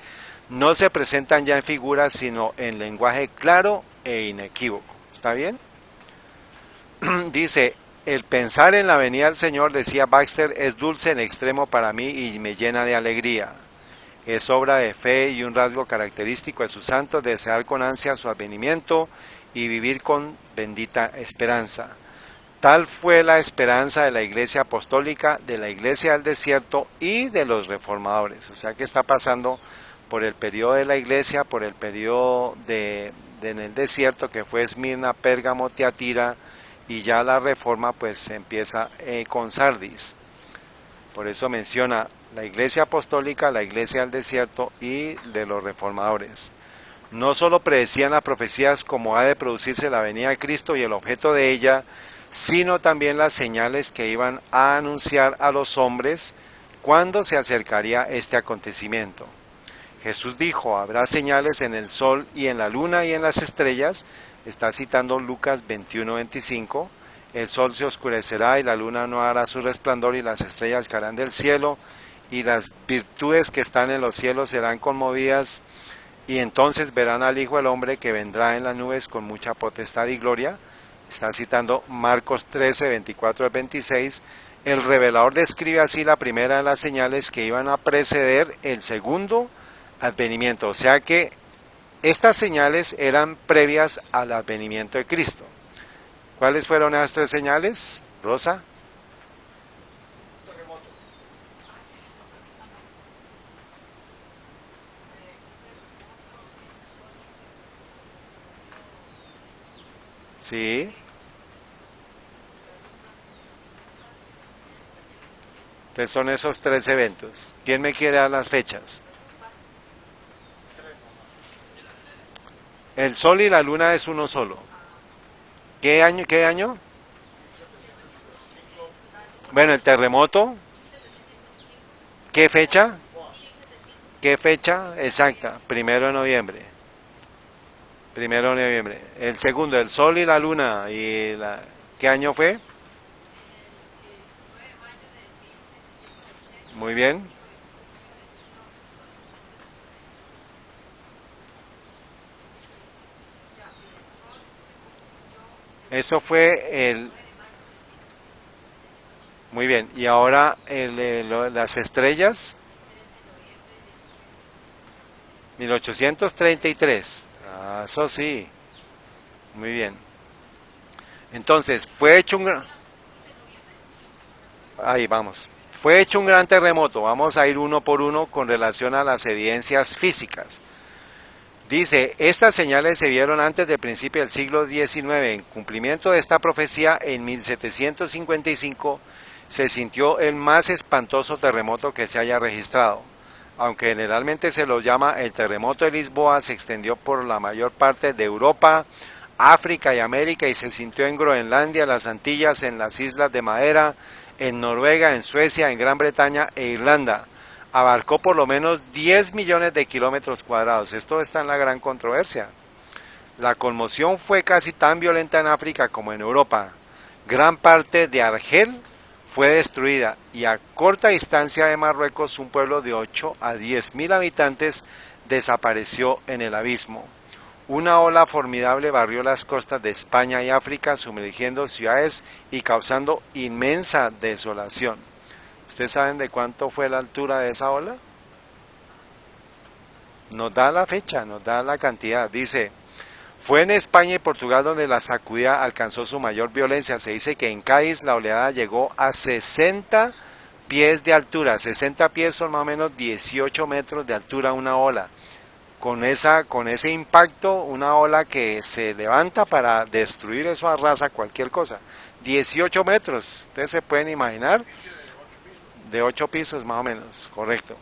no se presentan ya en figuras, sino en lenguaje claro e inequívoco. ¿Está bien? Dice, el pensar en la venida del Señor, decía Baxter, es dulce en extremo para mí y me llena de alegría. Es obra de fe y un rasgo característico de sus santos desear con ansia su advenimiento y vivir con bendita esperanza. Tal fue la esperanza de la Iglesia Apostólica, de la Iglesia del Desierto y de los reformadores. O sea que está pasando por el periodo de la Iglesia, por el periodo en el desierto, que fue Esmirna, Pérgamo, Tiatira, y ya la reforma pues empieza con Sardis. Por eso menciona la Iglesia Apostólica, la Iglesia del Desierto y de los reformadores. No solo predecían las profecías como ha de producirse la venida de Cristo y el objeto de ella, sino también las señales que iban a anunciar a los hombres cuando se acercaría este acontecimiento. Jesús dijo, habrá señales en el sol y en la luna y en las estrellas, está citando Lucas 21:25, el sol se oscurecerá y la luna no hará su resplandor y las estrellas caerán del cielo y las virtudes que están en los cielos serán conmovidas y entonces verán al Hijo del Hombre que vendrá en las nubes con mucha potestad y gloria. Está citando Marcos 13:24-26. El revelador describe así la primera de las señales que iban a preceder el segundo advenimiento. O sea que estas señales eran previas al advenimiento de Cristo. ¿Cuáles fueron esas 3 señales, Rosa? Sí. Entonces son esos tres eventos. ¿Quién me quiere dar las fechas? El Sol y la Luna es uno solo. ¿Qué año? ¿Qué año? Bueno, el terremoto. ¿Qué fecha? ¿Qué fecha exacta? 1 de noviembre. 1 de noviembre. El segundo, el Sol y la Luna. ¿Qué año fue? Muy bien. Eso fue el... Muy bien. Y ahora las estrellas, 1833. Ah, eso sí. Muy bien. Entonces, fue hecho un gran... Ahí vamos. Fue hecho un gran terremoto. Vamos a ir uno por uno con relación a las evidencias físicas. Dice, estas señales se vieron antes del principio del siglo XIX. En cumplimiento de esta profecía, en 1755 se sintió el más espantoso terremoto que se haya registrado. Aunque generalmente se lo llama el terremoto de Lisboa, se extendió por la mayor parte de Europa, África y América y se sintió en Groenlandia, las Antillas, en las Islas de Madera, en Noruega, en Suecia, en Gran Bretaña e Irlanda. Abarcó por lo menos 10 millones de kilómetros cuadrados. Esto está en la gran controversia. La conmoción fue casi tan violenta en África como en Europa. Gran parte de Argel fue destruida y a corta distancia de Marruecos un pueblo de 8 a 10 mil habitantes desapareció en el abismo. Una ola formidable barrió las costas de España y África, sumergiendo ciudades y causando inmensa desolación. ¿Ustedes saben de cuánto fue la altura de esa ola? Nos da la fecha, nos da la cantidad. Dice, fue en España y Portugal donde la sacudida alcanzó su mayor violencia. Se dice que en Cádiz la oleada llegó a 60 pies de altura. 60 pies son más o menos 18 metros de altura una ola. Con ese impacto, una ola que se levanta para destruir, eso arrasa cualquier cosa. 18 metros, ustedes se pueden imaginar, de 8 pisos más o menos, correcto.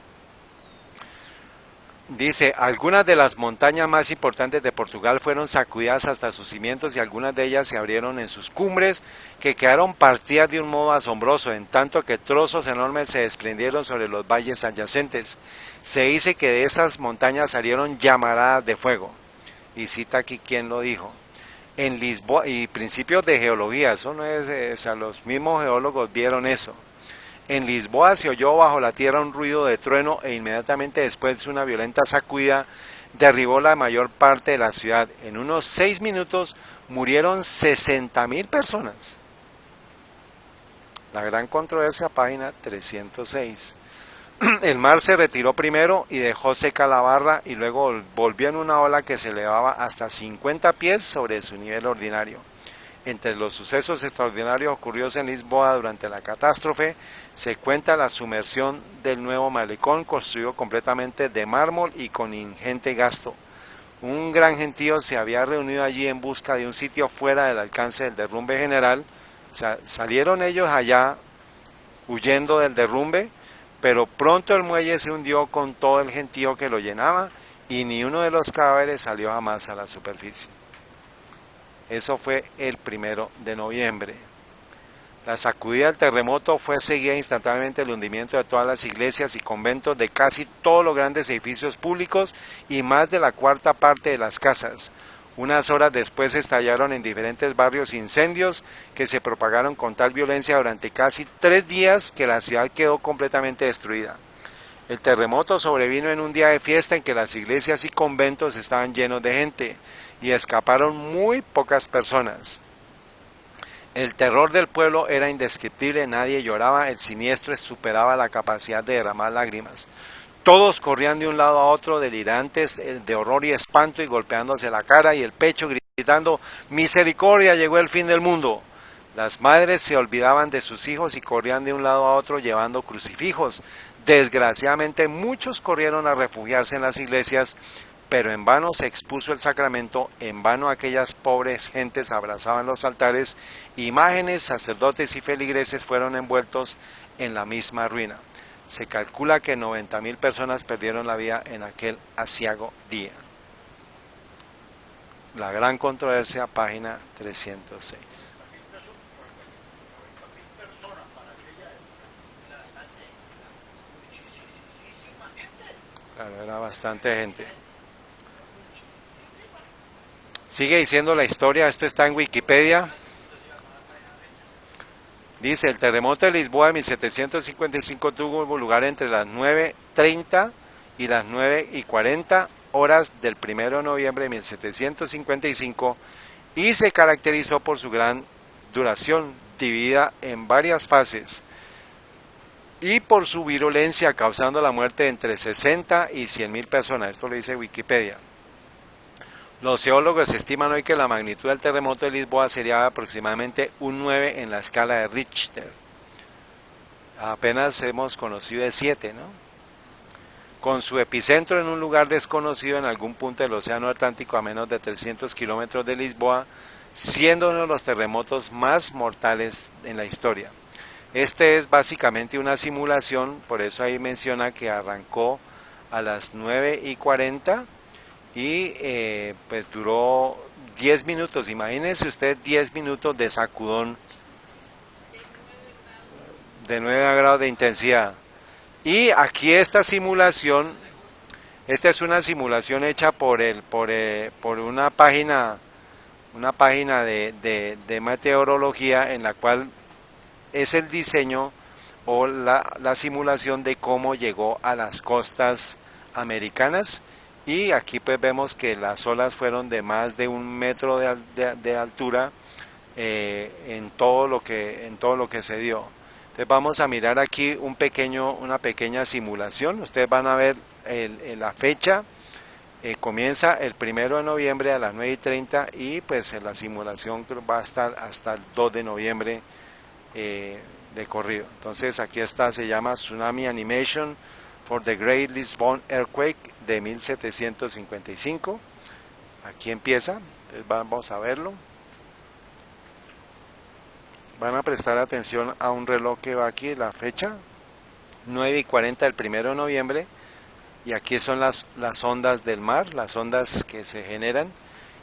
Dice, algunas de las montañas más importantes de Portugal fueron sacudidas hasta sus cimientos y algunas de ellas se abrieron en sus cumbres que quedaron partidas de un modo asombroso, en tanto que trozos enormes se desprendieron sobre los valles adyacentes. Se dice que de esas montañas salieron llamaradas de fuego. Y cita aquí quién lo dijo. En Lisboa, y principios de geología, eso no es, o sea, los mismos geólogos vieron eso. En Lisboa se oyó bajo la tierra un ruido de trueno e inmediatamente después una violenta sacudida derribó la mayor parte de la ciudad. En unos 6 minutos murieron 60.000 personas. La gran controversia, página 306. El mar se retiró primero y dejó seca la barra y luego volvió en una ola que se elevaba hasta 50 pies sobre su nivel ordinario. Entre los sucesos extraordinarios ocurridos en Lisboa durante la catástrofe se cuenta la sumersión del nuevo malecón construido completamente de mármol y con ingente gasto. Un gran gentío se había reunido allí en busca de un sitio fuera del alcance del derrumbe general. O sea, salieron ellos allá huyendo del derrumbe, pero pronto el muelle se hundió con todo el gentío que lo llenaba y ni uno de los cadáveres salió jamás a la superficie. Eso fue el 1 de noviembre. La sacudida del terremoto fue seguida instantáneamente del hundimiento de todas las iglesias y conventos de casi todos los grandes edificios públicos y más de la cuarta parte de las casas. Unas horas después estallaron en diferentes barrios incendios que se propagaron con tal violencia durante casi 3 días que la ciudad quedó completamente destruida. El terremoto sobrevino en un día de fiesta en que las iglesias y conventos estaban llenos de gente y escaparon muy pocas personas. El terror del pueblo era indescriptible, nadie lloraba, el siniestro superaba la capacidad de derramar lágrimas. Todos corrían de un lado a otro, delirantes de horror y espanto y golpeándose la cara y el pecho, gritando, ¡misericordia, llegó el fin del mundo! Las madres se olvidaban de sus hijos y corrían de un lado a otro llevando crucifijos. Desgraciadamente muchos corrieron a refugiarse en las iglesias, pero en vano se expuso el sacramento, en vano aquellas pobres gentes abrazaban los altares, imágenes, sacerdotes y feligreses fueron envueltos en la misma ruina. Se calcula que 90.000 personas perdieron la vida en aquel aciago día. La gran controversia, página 306. Claro, era bastante gente. Sigue diciendo la historia, esto está en Wikipedia. Dice, el terremoto de Lisboa de 1755 tuvo lugar entre las 9:30 y las 9:40 horas del 1 de noviembre de 1755 y se caracterizó por su gran duración, dividida en varias fases, y por su virulencia, causando la muerte de entre 60 y 100.000 personas. Esto lo dice Wikipedia. Los geólogos estiman hoy que la magnitud del terremoto de Lisboa sería aproximadamente un 9 en la escala de Richter. Apenas hemos conocido de 7, ¿no? Con su epicentro en un lugar desconocido en algún punto del Océano Atlántico a menos de 300 kilómetros de Lisboa, siendo uno de los terremotos más mortales en la historia. Este es básicamente una simulación, por eso ahí menciona que arrancó a las 9:40 y pues duró 10 minutos. Imagínense usted 10 minutos de sacudón de 9 grados de intensidad. Y aquí esta simulación, esta es una simulación hecha por una página de meteorología, en la cual es el diseño o la simulación de cómo llegó a las costas americanas. Y aquí pues vemos que las olas fueron de más de 1 metro de altura en todo lo que se dio. Entonces vamos a mirar aquí una pequeña simulación. Ustedes van a ver la fecha. Comienza el 1 de noviembre a las 9:30 y pues la simulación va a estar hasta el 2 de noviembre de corrido. Entonces aquí está, se llama Tsunami Animation for the Great Lisbon Earthquake de 1755. Aquí empieza, entonces vamos a verlo. Van a prestar atención a un reloj que va aquí, la fecha, 9:40 del 1 de noviembre, y aquí son las ondas del mar, las ondas que se generan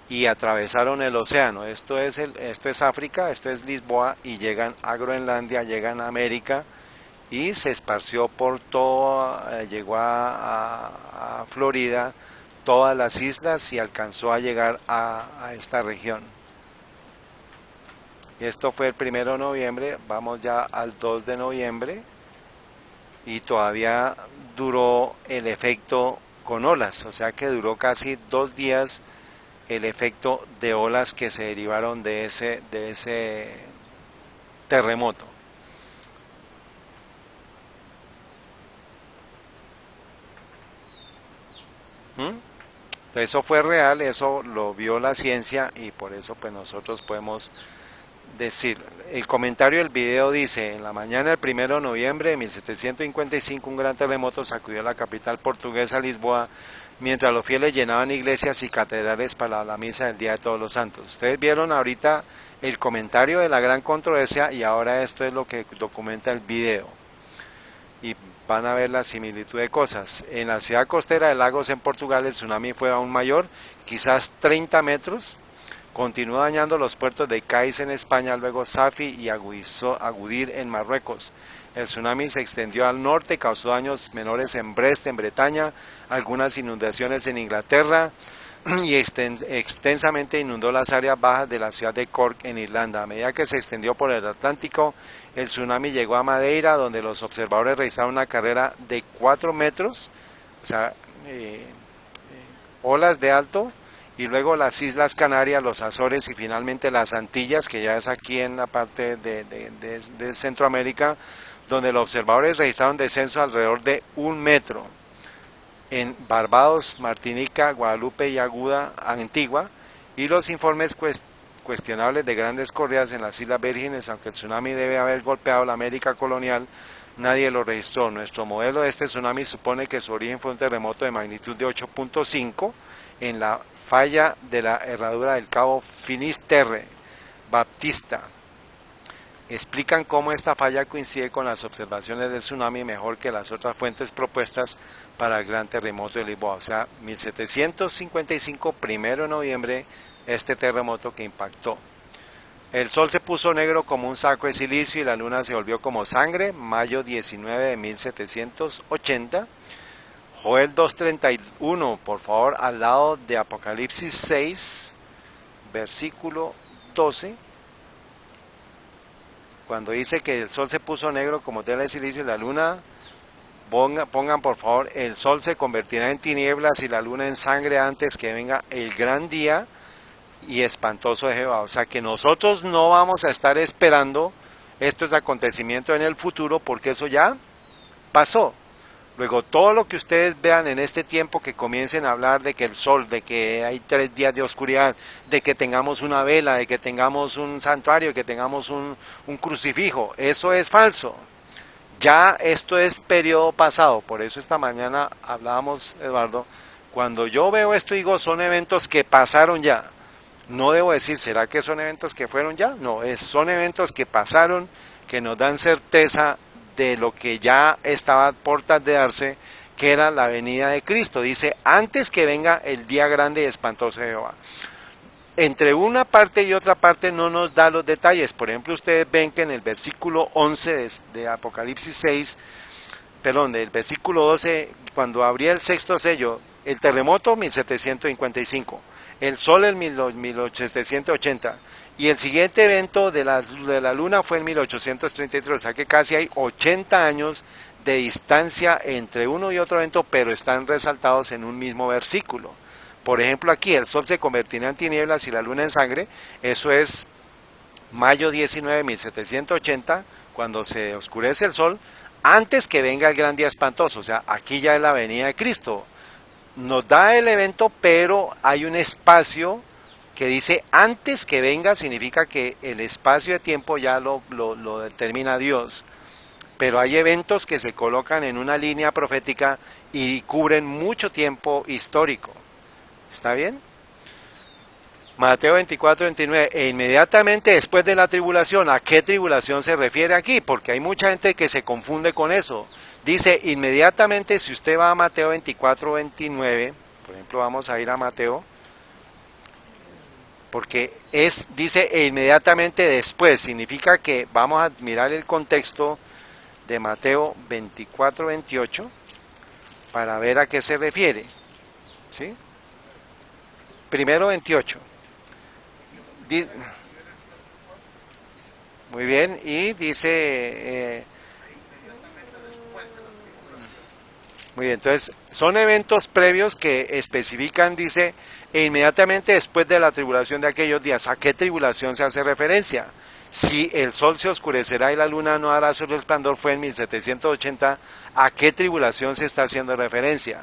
y atravesaron el océano. Esto es África, esto es Lisboa, y llegan a Groenlandia, llegan a América, y se esparció por todo, llegó a Florida, todas las islas, y alcanzó a llegar a esta región. Esto fue el 1 de noviembre, vamos ya al 2 de noviembre, y todavía duró el efecto con olas, o sea que duró casi 2 días el efecto de olas que se derivaron de ese terremoto. Eso fue real, eso lo vio la ciencia, y por eso pues nosotros podemos decir. El comentario del video dice: en la mañana del 1 de noviembre de 1755 un gran terremoto sacudió la capital portuguesa, Lisboa, mientras los fieles llenaban iglesias y catedrales para la misa del Día de Todos los Santos. Ustedes vieron ahorita el comentario de la gran controversia, y ahora esto es lo que documenta el video. Y van a ver la similitud de cosas. En la ciudad costera de Lagos, en Portugal, el tsunami fue aún mayor, quizás 30 metros. Continuó dañando los puertos de Cádiz en España, luego Safi y Agudir en Marruecos. El tsunami se extendió al norte, causó daños menores en Brest, en Bretaña, algunas inundaciones en Inglaterra, y extensamente inundó las áreas bajas de la ciudad de Cork en Irlanda. A medida que se extendió por el Atlántico, el tsunami llegó a Madeira, donde los observadores realizaron una carrera de 4 metros, o sea, olas de alto, y luego las Islas Canarias, los Azores y finalmente las Antillas, que ya es aquí en la parte de Centroamérica, donde los observadores registraron descenso alrededor de 1 metro. En Barbados, Martinica, Guadalupe y Antigua, y los informes cuestionables de grandes corridas en las Islas Vírgenes. Aunque el tsunami debe haber golpeado la América colonial, nadie lo registró. Nuestro modelo de este tsunami supone que su origen fue un terremoto de magnitud de 8.5 en la falla de la herradura del cabo Finisterre Baptista. Explican cómo esta falla coincide con las observaciones del tsunami mejor que las otras fuentes propuestas para el gran terremoto de Lisboa. O sea, 1755, 1 de noviembre, este terremoto que impactó. El sol se puso negro como un saco de silicio y la luna se volvió como sangre, mayo 19 de 1780. Joel 2:31, por favor, al lado de Apocalipsis 6, versículo 12. Cuando dice que el sol se puso negro como tela de silicio y la luna, pongan por favor, el sol se convertirá en tinieblas y la luna en sangre antes que venga el gran día y espantoso de Jehová. O sea que nosotros no vamos a estar esperando estos acontecimientos en el futuro porque eso ya pasó. Luego todo lo que ustedes vean en este tiempo que comiencen a hablar de que el sol, de que hay 3 días de oscuridad, de que tengamos una vela, de que tengamos un santuario, de que tengamos un crucifijo, eso es falso. Ya esto es periodo pasado, por eso esta mañana hablábamos, Eduardo, cuando yo veo esto digo son eventos que pasaron ya. No debo decir, ¿será que son eventos que fueron ya? No, son eventos que pasaron, que nos dan certeza de lo que ya estaba a puertas de darse, que era la venida de Cristo. Dice, antes que venga el día grande y espantoso de Jehová. Entre una parte y otra parte no nos da los detalles. Por ejemplo, ustedes ven que en el versículo 11 de Apocalipsis 6, perdón, del versículo 12, cuando abría el sexto sello, el terremoto 1755, el sol en 1880, y el siguiente evento de la luna fue en 1833, o sea que casi hay 80 años de distancia entre uno y otro evento, pero están resaltados en un mismo versículo. Por ejemplo, aquí el sol se convertirá en tinieblas y la luna en sangre, eso es mayo 19, 1780, cuando se oscurece el sol, antes que venga el gran día espantoso, o sea, aquí ya es la venida de Cristo. Nos da el evento, pero hay un espacio que dice antes que venga, significa que el espacio de tiempo ya lo determina Dios. Pero hay eventos que se colocan en una línea profética y cubren mucho tiempo histórico. ¿Está bien? Mateo 24, 29, e inmediatamente después de la tribulación, ¿a qué tribulación se refiere aquí? Porque hay mucha gente que se confunde con eso. Dice inmediatamente, si usted va a Mateo 24, 29, por ejemplo, vamos a ir a Mateo, porque dice e inmediatamente después, significa que vamos a mirar el contexto de Mateo 24, 28, para ver a qué se refiere. ¿Sí? Primero 28. Muy bien, y dice... muy bien, entonces son eventos previos que especifican, dice, e inmediatamente después de la tribulación de aquellos días. ¿A qué tribulación se hace referencia? Si el sol se oscurecerá y la luna no hará su resplandor, fue en 1780, ¿a qué tribulación se está haciendo referencia?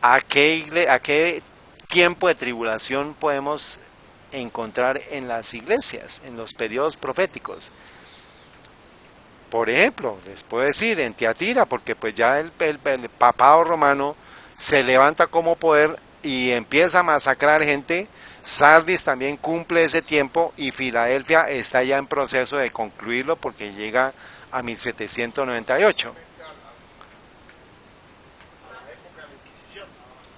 ¿A qué tiempo de tribulación podemos encontrar en las iglesias, en los periodos proféticos? Por ejemplo, les puedo decir en Tiatira, porque pues ya el papado romano se levanta como poder y empieza a masacrar gente. Sardis también cumple ese tiempo y Filadelfia está ya en proceso de concluirlo porque llega a 1798.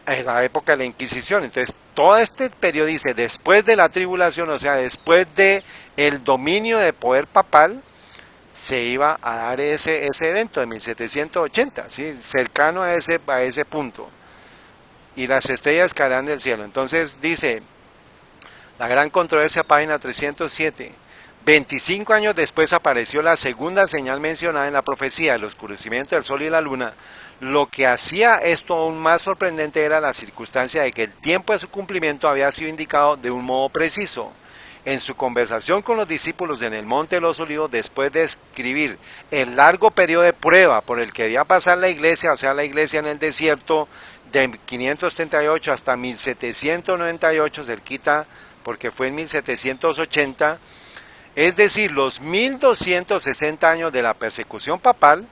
Es la época de la Inquisición. Entonces, todo este periodo dice, después de la tribulación, o sea, después de el dominio de poder papal, se iba a dar ese evento de 1780, ¿sí? Cercano a ese punto. Y las estrellas caerán del cielo. Entonces dice, la gran controversia, página 307, 25 años después apareció la segunda señal mencionada en la profecía, el oscurecimiento del sol y la luna. Lo que hacía esto aún más sorprendente era la circunstancia de que el tiempo de su cumplimiento había sido indicado de un modo preciso. En su conversación con los discípulos en el Monte de los Olivos, después de escribir el largo periodo de prueba por el que debía pasar la iglesia, o sea, la iglesia en el desierto de 538 hasta 1798, cerquita, porque fue en 1780, Es decir, los 1260 años de la persecución papal,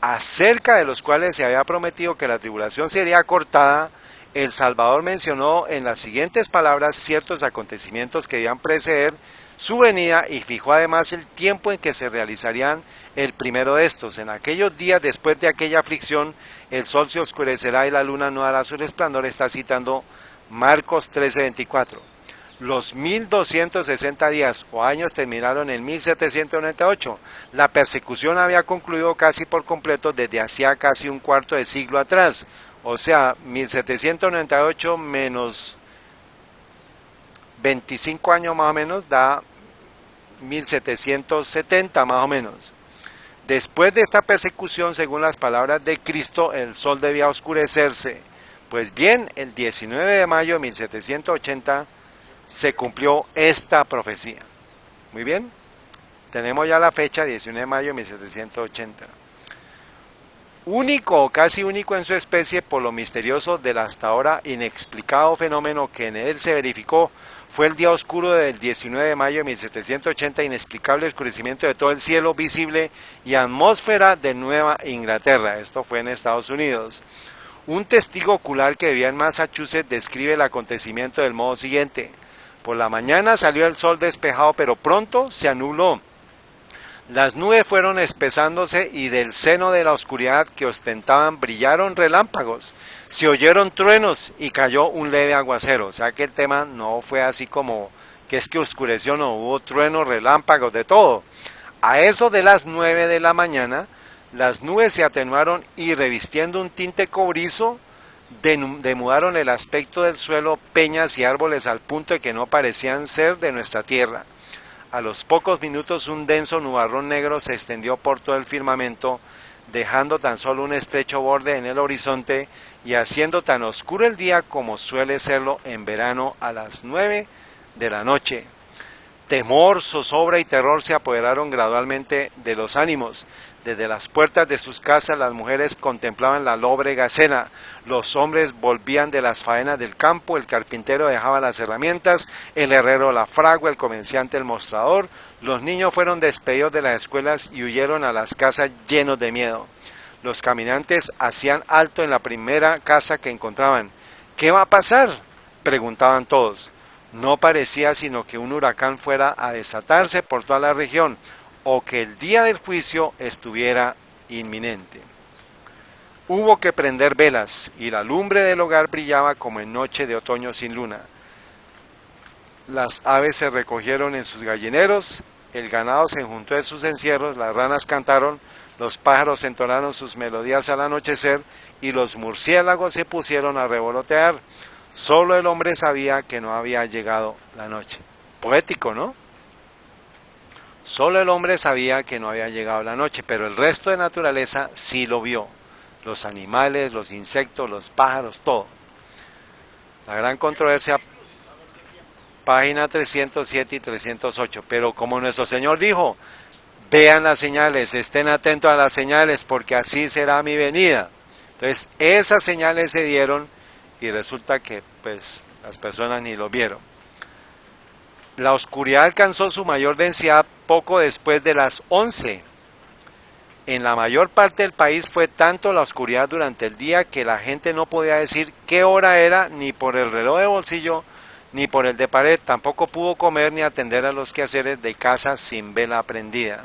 acerca de los cuales se había prometido que la tribulación sería cortada, el Salvador mencionó en las siguientes palabras ciertos acontecimientos que debían preceder su venida y fijó además el tiempo en que se realizarían el primero de estos. En aquellos días después de aquella aflicción, el sol se oscurecerá y la luna no dará su resplandor. Está citando Marcos 13:24. Los 1260 días o años terminaron en 1798. La persecución había concluido casi por completo desde hacía casi un cuarto de siglo atrás. O sea, 1798 menos 25 años más o menos da 1770 más o menos. Después de esta persecución, según las palabras de Cristo, el sol debía oscurecerse. Pues bien, el 19 de mayo de 1780 se cumplió esta profecía. Muy bien, tenemos ya la fecha, 19 de mayo de 1780. Único o casi único en su especie por lo misterioso del hasta ahora inexplicado fenómeno que en él se verificó, fue el día oscuro del 19 de mayo de 1780, inexplicable oscurecimiento de todo el cielo visible y atmósfera de Nueva Inglaterra. Esto fue en Estados Unidos. Un testigo ocular que vivía en Massachusetts describe el acontecimiento del modo siguiente: por la mañana salió el sol despejado, pero pronto se anuló. Las nubes fueron espesándose y del seno de la oscuridad que ostentaban brillaron relámpagos, se oyeron truenos y cayó un leve aguacero. O sea que el tema no fue así como que es que oscureció, no, hubo truenos, relámpagos, de todo. A eso de las 9 de la mañana, las nubes se atenuaron y revistiendo un tinte cobrizo, demudaron el aspecto del suelo, peñas y árboles al punto de que no parecían ser de nuestra tierra. A los pocos minutos un denso nubarrón negro se extendió por todo el firmamento, dejando tan solo un estrecho borde en el horizonte y haciendo tan oscuro el día como suele serlo en verano a las 9 de la noche. Temor, zozobra y terror se apoderaron gradualmente de los ánimos. Desde las puertas de sus casas las mujeres contemplaban la lóbrega escena, los hombres volvían de las faenas del campo, el carpintero dejaba las herramientas, el herrero la fragua, el comerciante el mostrador, los niños fueron despedidos de las escuelas y huyeron a las casas llenos de miedo. Los caminantes hacían alto en la primera casa que encontraban. ¿Qué va a pasar?, preguntaban todos. No parecía sino que un huracán fuera a desatarse por toda la región, o que el día del juicio estuviera inminente. Hubo que prender velas, y la lumbre del hogar brillaba como en noche de otoño sin luna. Las aves se recogieron en sus gallineros, el ganado se enjuntó en sus encierros, las ranas cantaron, los pájaros entonaron sus melodías al anochecer, y los murciélagos se pusieron a revolotear. Solo el hombre sabía que no había llegado la noche. Poético, ¿no? Solo el hombre sabía que no había llegado la noche, pero el resto de naturaleza sí lo vio. Los animales, los insectos, los pájaros, todo. La gran controversia, página 307 y 308. Pero como nuestro Señor dijo, vean las señales, estén atentos a las señales, porque así será mi venida. Entonces, esas señales se dieron y resulta que pues las personas ni lo vieron. La oscuridad alcanzó su mayor densidad poco después de las 11. En la mayor parte del país fue tanto la oscuridad durante el día que la gente no podía decir qué hora era ni por el reloj de bolsillo ni por el de pared. Tampoco pudo comer ni atender a los quehaceres de casa sin vela prendida.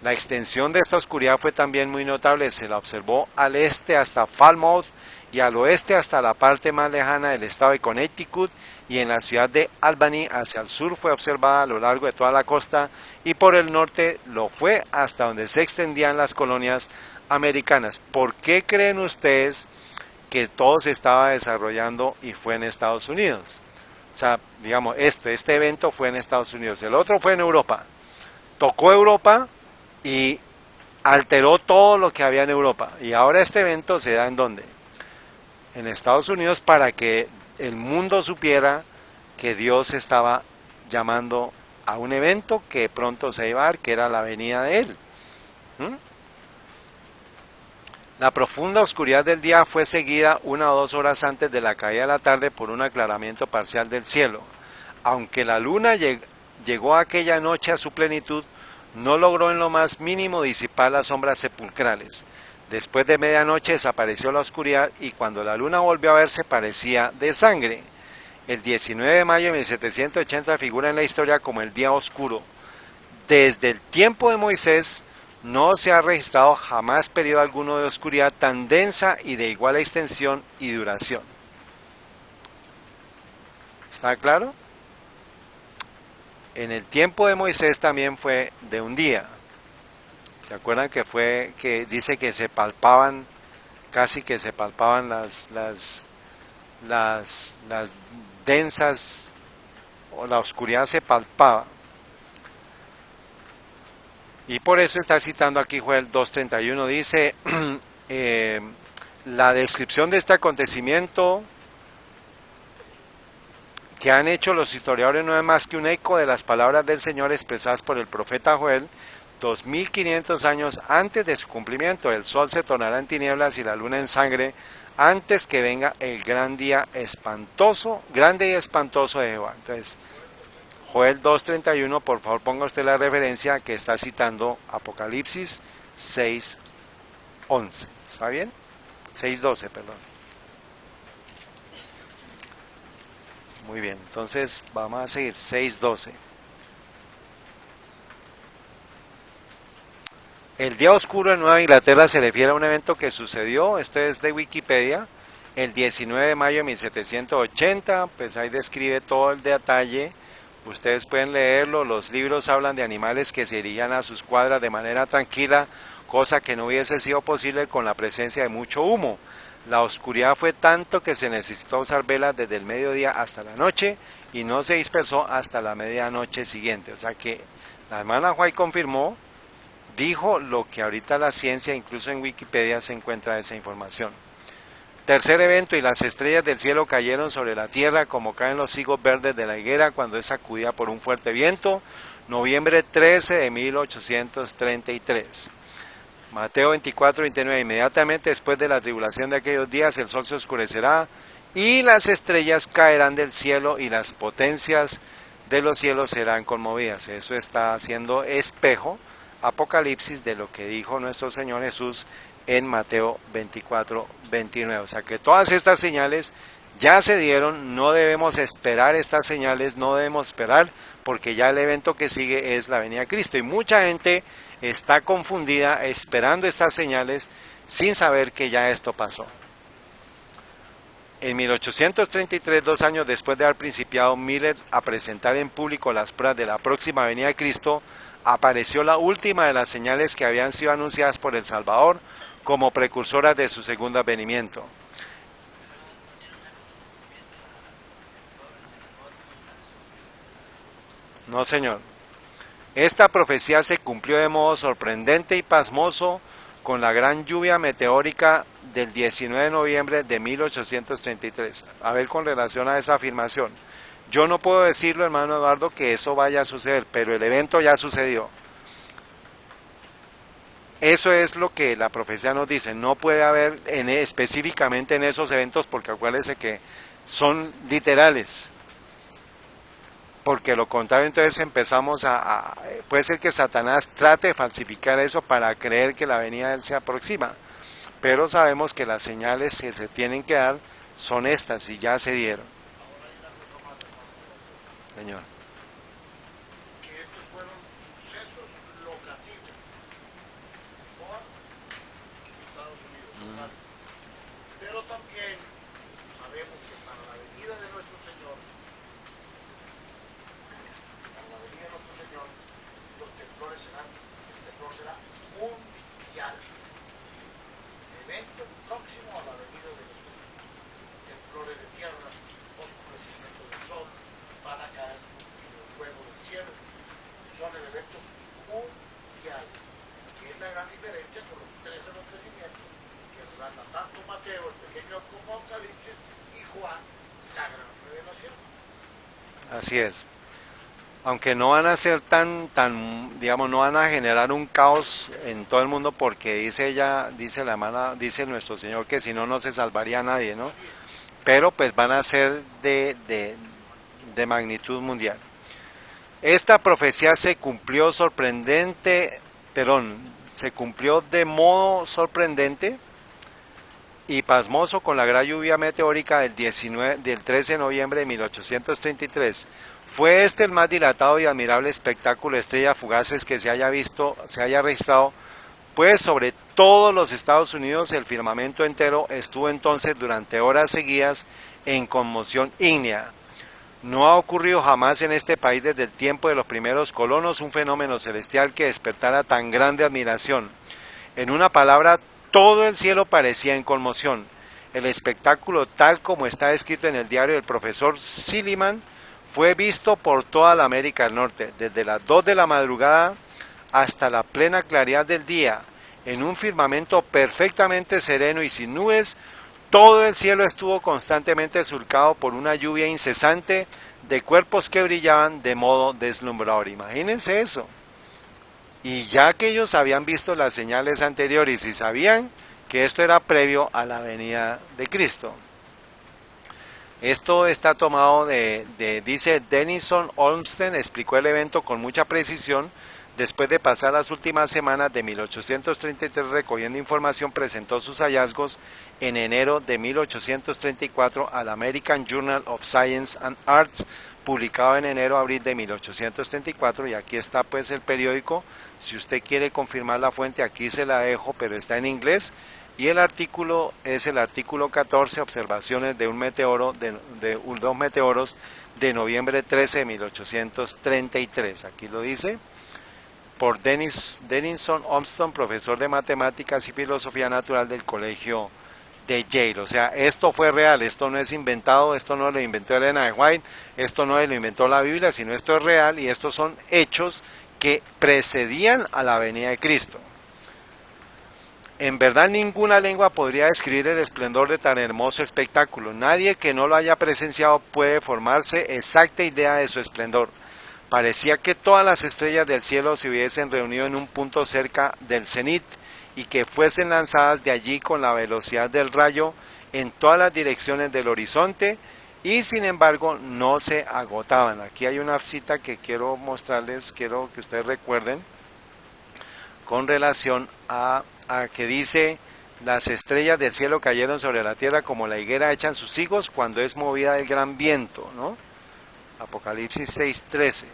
La extensión de esta oscuridad fue también muy notable. Se la observó al este hasta Falmouth y al oeste hasta la parte más lejana del estado de Connecticut, y en la ciudad de Albany hacia el sur fue observada a lo largo de toda la costa, y por el norte lo fue hasta donde se extendían las colonias americanas. ¿Por qué creen ustedes que todo se estaba desarrollando y fue en Estados Unidos? O sea, digamos, este evento fue en Estados Unidos, el otro fue en Europa. Tocó Europa y alteró todo lo que había en Europa. Y ahora este evento se da ¿en dónde? En Estados Unidos, para que el mundo supiera que Dios estaba llamando a un evento que pronto se iba a dar, que era la venida de Él. La profunda oscuridad del día fue seguida 1 o 2 horas antes de la caída de la tarde por un aclaramiento parcial del cielo. Aunque la luna llegó aquella noche a su plenitud, no logró en lo más mínimo disipar las sombras sepulcrales. Después de medianoche desapareció la oscuridad y cuando la luna volvió a verse parecía de sangre. El 19 de mayo de 1780 figura en la historia como el día oscuro. Desde el tiempo de Moisés no se ha registrado jamás periodo alguno de oscuridad tan densa y de igual extensión y duración. ¿Está claro? En el tiempo de Moisés también fue de un día. ¿Se acuerdan que dice que se palpaban, casi que se palpaban las densas, o la oscuridad se palpaba? Y por eso está citando aquí Joel 2:31, dice, la descripción de este acontecimiento que han hecho los historiadores no es más que un eco de las palabras del Señor expresadas por el profeta Joel 2500 años antes de su cumplimiento. El sol se tornará en tinieblas y la luna en sangre antes que venga el gran día espantoso, grande y espantoso de Jehová. Entonces, Joel 2:31, por favor ponga usted la referencia que está citando Apocalipsis 6:11. ¿Está bien? 6:12, perdón. Muy bien, entonces vamos a seguir 6:12. El día oscuro en Nueva Inglaterra se refiere a un evento que sucedió, esto es de Wikipedia, el 19 de mayo de 1780, pues ahí describe todo el detalle, ustedes pueden leerlo, los libros hablan de animales que se dirigían a sus cuadras de manera tranquila, cosa que no hubiese sido posible con la presencia de mucho humo. La oscuridad fue tanto que se necesitó usar velas desde el mediodía hasta la noche y no se dispersó hasta la medianoche siguiente. O sea que la hermana White confirmó, dijo lo que ahorita la ciencia, incluso en Wikipedia se encuentra esa información. Tercer evento, y las estrellas del cielo cayeron sobre la tierra como caen los higos verdes de la higuera cuando es sacudida por un fuerte viento, noviembre 13 de 1833. Mateo 24:29, inmediatamente después de la tribulación de aquellos días el sol se oscurecerá y las estrellas caerán del cielo y las potencias de los cielos serán conmovidas. Eso está haciendo espejo, Apocalipsis, de lo que dijo nuestro Señor Jesús en Mateo 24:29. O sea que todas estas señales ya se dieron, no debemos esperar estas señales, no debemos esperar porque ya el evento que sigue es la venida de Cristo y mucha gente está confundida esperando estas señales sin saber que ya esto pasó. En 1833, 2 años después de haber principiado Miller a presentar en público las pruebas de la próxima venida de Cristo, apareció la última de las señales que habían sido anunciadas por el Salvador como precursoras de su segundo advenimiento. No, señor. Esta profecía se cumplió de modo sorprendente y pasmoso con la gran lluvia meteórica del 19 de noviembre de 1833. A ver, con relación a esa afirmación. Yo no puedo decirlo, hermano Eduardo, que eso vaya a suceder, pero el evento ya sucedió. Eso es lo que la profecía nos dice. No puede haber específicamente en esos eventos, porque acuérdense que son literales. Porque lo contrario, entonces empezamos puede ser que Satanás trate de falsificar eso para creer que la venida de él se aproxima. Pero sabemos que las señales que se tienen que dar son estas y ya se dieron. Señor. Que estos fueron sucesos locativos por Estados Unidos. Pero también sabemos que para la venida de nuestro Señor, los temblores serán, el temblor será mundial. Evento próximo a la venida de Jesús. Temblores de tierra, oscurecimiento del sol, van a caer el fuego del cielo. Son eventos mundiales, que es la gran diferencia con los tres acontecimientos que relata tanto Mateo, el pequeño como Apocalipsis, y Juan, la gran revelación. Así es. Aunque no van a ser digamos, no van a generar un caos en todo el mundo porque dice la hermana, dice nuestro Señor que si no, no se salvaría a nadie, ¿no? Pero pues van a ser de magnitud mundial. Esta profecía se cumplió se cumplió de modo sorprendente y pasmoso con la gran lluvia meteórica del 13 de noviembre de 1833. Fue este el más dilatado y admirable espectáculo de estrellas fugaces que se haya registrado, pues sobre todos los Estados Unidos el firmamento entero estuvo entonces durante horas seguidas en conmoción ígnea. No ha ocurrido jamás en este país desde el tiempo de los primeros colonos un fenómeno celestial que despertara tan grande admiración. En una palabra, todo el cielo parecía en conmoción. El espectáculo, tal como está escrito en el diario del profesor Silliman, fue visto por toda la América del Norte, desde las 2 de la madrugada hasta la plena claridad del día, en un firmamento perfectamente sereno y sin nubes. Todo el cielo estuvo constantemente surcado por una lluvia incesante de cuerpos que brillaban de modo deslumbrador. Imagínense eso. Y ya que ellos habían visto las señales anteriores y sabían que esto era previo a la venida de Cristo. Esto está tomado dice Denison Olmsted, explicó el evento con mucha precisión. Después de pasar las últimas semanas de 1833 recogiendo información, presentó sus hallazgos en enero de 1834 al American Journal of Science and Arts, publicado en enero-abril de 1834, y aquí está pues el periódico. Si usted quiere confirmar la fuente, aquí se la dejo, pero está en inglés, y el artículo es el artículo 14, observaciones de dos meteoros de noviembre 13 de 1833, aquí lo dice, por Denison Olmsted, profesor de matemáticas y filosofía natural del colegio de Yale. O sea, esto fue real, esto no es inventado, esto no lo inventó Elena de White, esto no lo inventó la Biblia, sino esto es real y estos son hechos que precedían a la venida de Cristo. En verdad ninguna lengua podría describir el esplendor de tan hermoso espectáculo. Nadie que no lo haya presenciado puede formarse exacta idea de su esplendor. Parecía que todas las estrellas del cielo se hubiesen reunido en un punto cerca del cenit y que fuesen lanzadas de allí con la velocidad del rayo en todas las direcciones del horizonte, y sin embargo no se agotaban. Aquí hay una cita que quiero mostrarles, quiero que ustedes recuerden, con relación a que dice: las estrellas del cielo cayeron sobre la tierra como la higuera echan sus higos cuando es movida del gran viento, ¿no? Apocalipsis 6:13.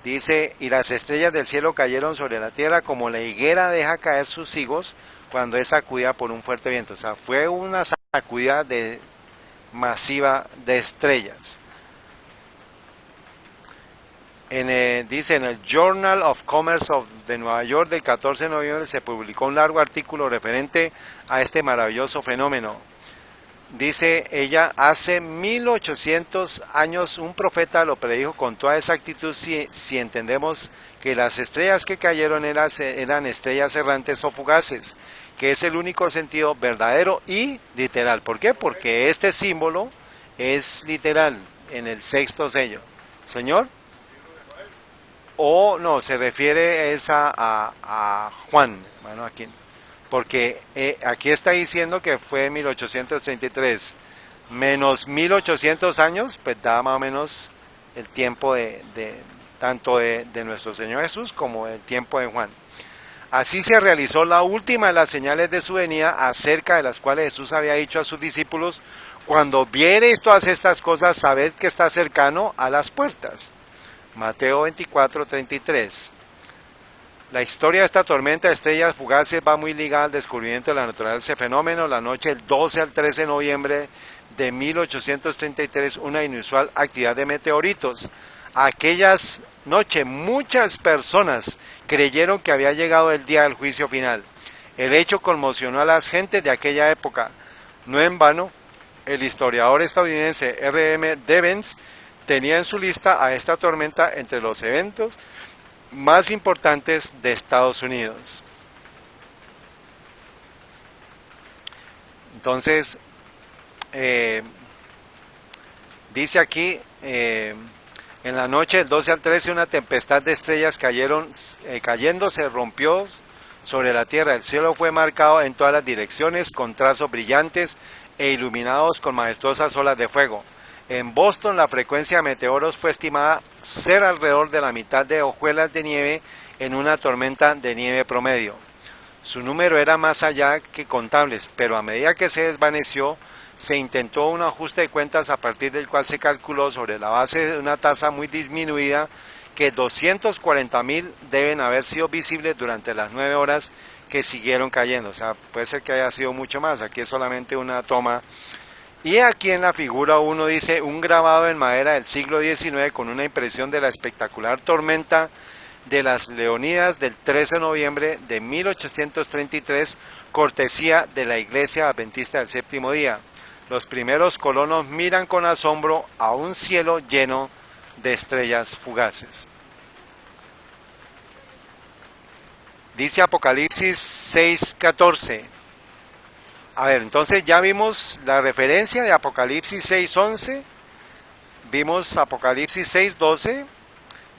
Dice: y las estrellas del cielo cayeron sobre la tierra como la higuera deja caer sus higos cuando es sacudida por un fuerte viento. O sea, fue una sacudida masiva de estrellas. Dice: en el Journal of Commerce de Nueva York del 14 de noviembre se publicó un largo artículo referente a este maravilloso fenómeno. Dice ella: hace 1800 años un profeta lo predijo con toda exactitud si entendemos que las estrellas que cayeron eran estrellas errantes o fugaces, que es el único sentido verdadero y literal. ¿Por qué? Porque este símbolo es literal en el sexto sello. ¿Señor? O no, se refiere a Juan. Bueno, aquí, porque aquí está diciendo que fue 1833 menos 1800 años, pues da más o menos el tiempo tanto de nuestro Señor Jesús como el tiempo de Juan. Así se realizó la última de las señales de su venida, acerca de las cuales Jesús había dicho a sus discípulos: cuando viereis todas estas cosas, sabed que está cercano a las puertas. Mateo 24:33. La historia de esta tormenta de estrellas fugaces va muy ligada al descubrimiento de la naturaleza de ese fenómeno. La noche del 12 al 13 de noviembre de 1833, una inusual actividad de meteoritos. Aquellas noche muchas personas creyeron que había llegado el día del juicio final. El hecho conmocionó a las gentes de aquella época. No en vano, el historiador estadounidense R.M. Devens tenía en su lista a esta tormenta entre los eventos más importantes de Estados Unidos. Entonces, dice aquí, en la noche del 12 al 13 una tempestad de estrellas cayendo se rompió sobre la tierra. El cielo fue marcado en todas las direcciones con trazos brillantes e iluminados con majestuosas olas de fuego. En Boston la frecuencia de meteoros fue estimada ser alrededor de la mitad de hojuelas de nieve en una tormenta de nieve promedio. Su número era más allá que contables, pero a medida que se desvaneció, se intentó un ajuste de cuentas a partir del cual se calculó sobre la base de una tasa muy disminuida que 240.000 deben haber sido visibles durante las 9 horas que siguieron cayendo. O sea, puede ser que haya sido mucho más, aquí es solamente una toma. Y aquí en la figura 1 dice un grabado en madera del siglo XIX con una impresión de la espectacular tormenta de las Leonidas del 13 de noviembre de 1833, cortesía de la Iglesia Adventista del Séptimo Día. Los primeros colonos miran con asombro a un cielo lleno de estrellas fugaces. Dice Apocalipsis 6:14. A ver, entonces ya vimos la referencia de Apocalipsis 6:11, vimos Apocalipsis 6:12,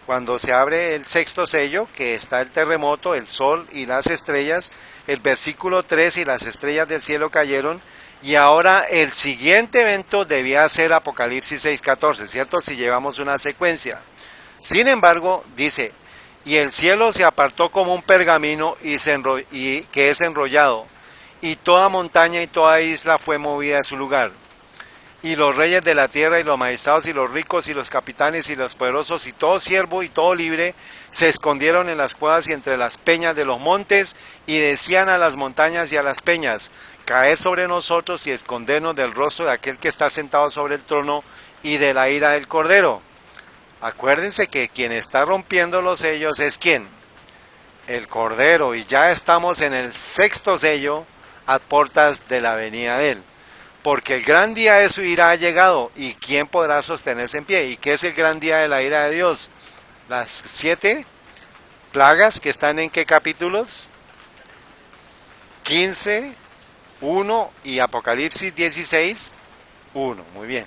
cuando se abre el sexto sello, que está el terremoto, el sol y las estrellas, el versículo 3 y las estrellas del cielo cayeron, y ahora el siguiente evento debía ser Apocalipsis 6:14, ¿cierto? Si llevamos una secuencia. Sin embargo, dice, y el cielo se apartó como un pergamino que es enrollado, y toda montaña y toda isla fue movida a su lugar. Y los reyes de la tierra y los magistrados y los ricos y los capitanes y los poderosos y todo siervo y todo libre se escondieron en las cuevas y entre las peñas de los montes y decían a las montañas y a las peñas, caed sobre nosotros y escondernos del rostro de aquel que está sentado sobre el trono y de la ira del Cordero. Acuérdense que quien está rompiendo los sellos es ¿quién? El Cordero, y ya estamos en el sexto sello a puertas de la venida de él. Porque el gran día de su ira ha llegado, y ¿quién podrá sostenerse en pie? ¿Y qué es el gran día de la ira de Dios? Las 7 plagas que están en ¿qué capítulos? 15, 1 y Apocalipsis 16, 1. Muy bien.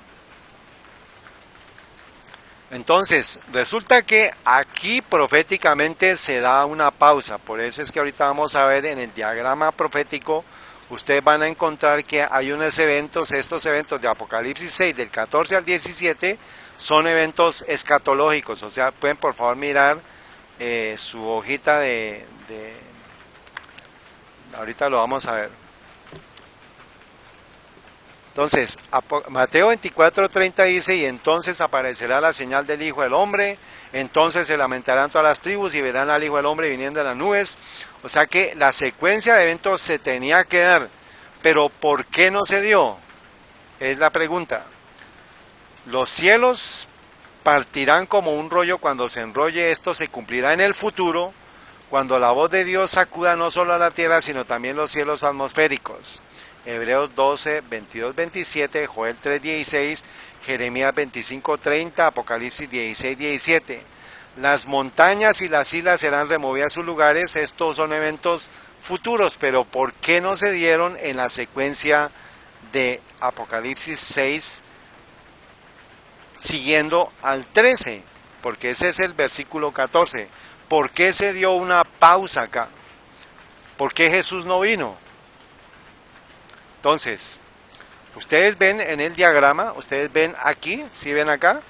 Entonces, resulta que aquí proféticamente se da una pausa. Por eso es que ahorita vamos a ver en el diagrama profético, ustedes van a encontrar que hay unos eventos, estos eventos de Apocalipsis 6, del 14 al 17, son eventos escatológicos. O sea, pueden por favor mirar su hojita ahorita lo vamos a ver. Entonces, Mateo 24:30 dice, y entonces aparecerá la señal del Hijo del Hombre, entonces se lamentarán todas las tribus y verán al Hijo del Hombre viniendo en las nubes. O sea que la secuencia de eventos se tenía que dar, pero ¿por qué no se dio? Es la pregunta. Los cielos partirán como un rollo cuando se enrolle, esto se cumplirá en el futuro, cuando la voz de Dios sacuda no solo a la tierra, sino también los cielos atmosféricos. Hebreos 12, 22, 27, Joel 3, 16, Jeremías 25, 30, Apocalipsis 16, 17. Las montañas y las islas serán removidas a sus lugares. Estos son eventos futuros, pero ¿por qué no se dieron en la secuencia de Apocalipsis 6 siguiendo al 13? Porque ese es el versículo 14. ¿Por qué se dio una pausa acá? ¿Por qué Jesús no vino? Entonces, ustedes ven en el diagrama, ustedes ven aquí, ¿sí ven acá?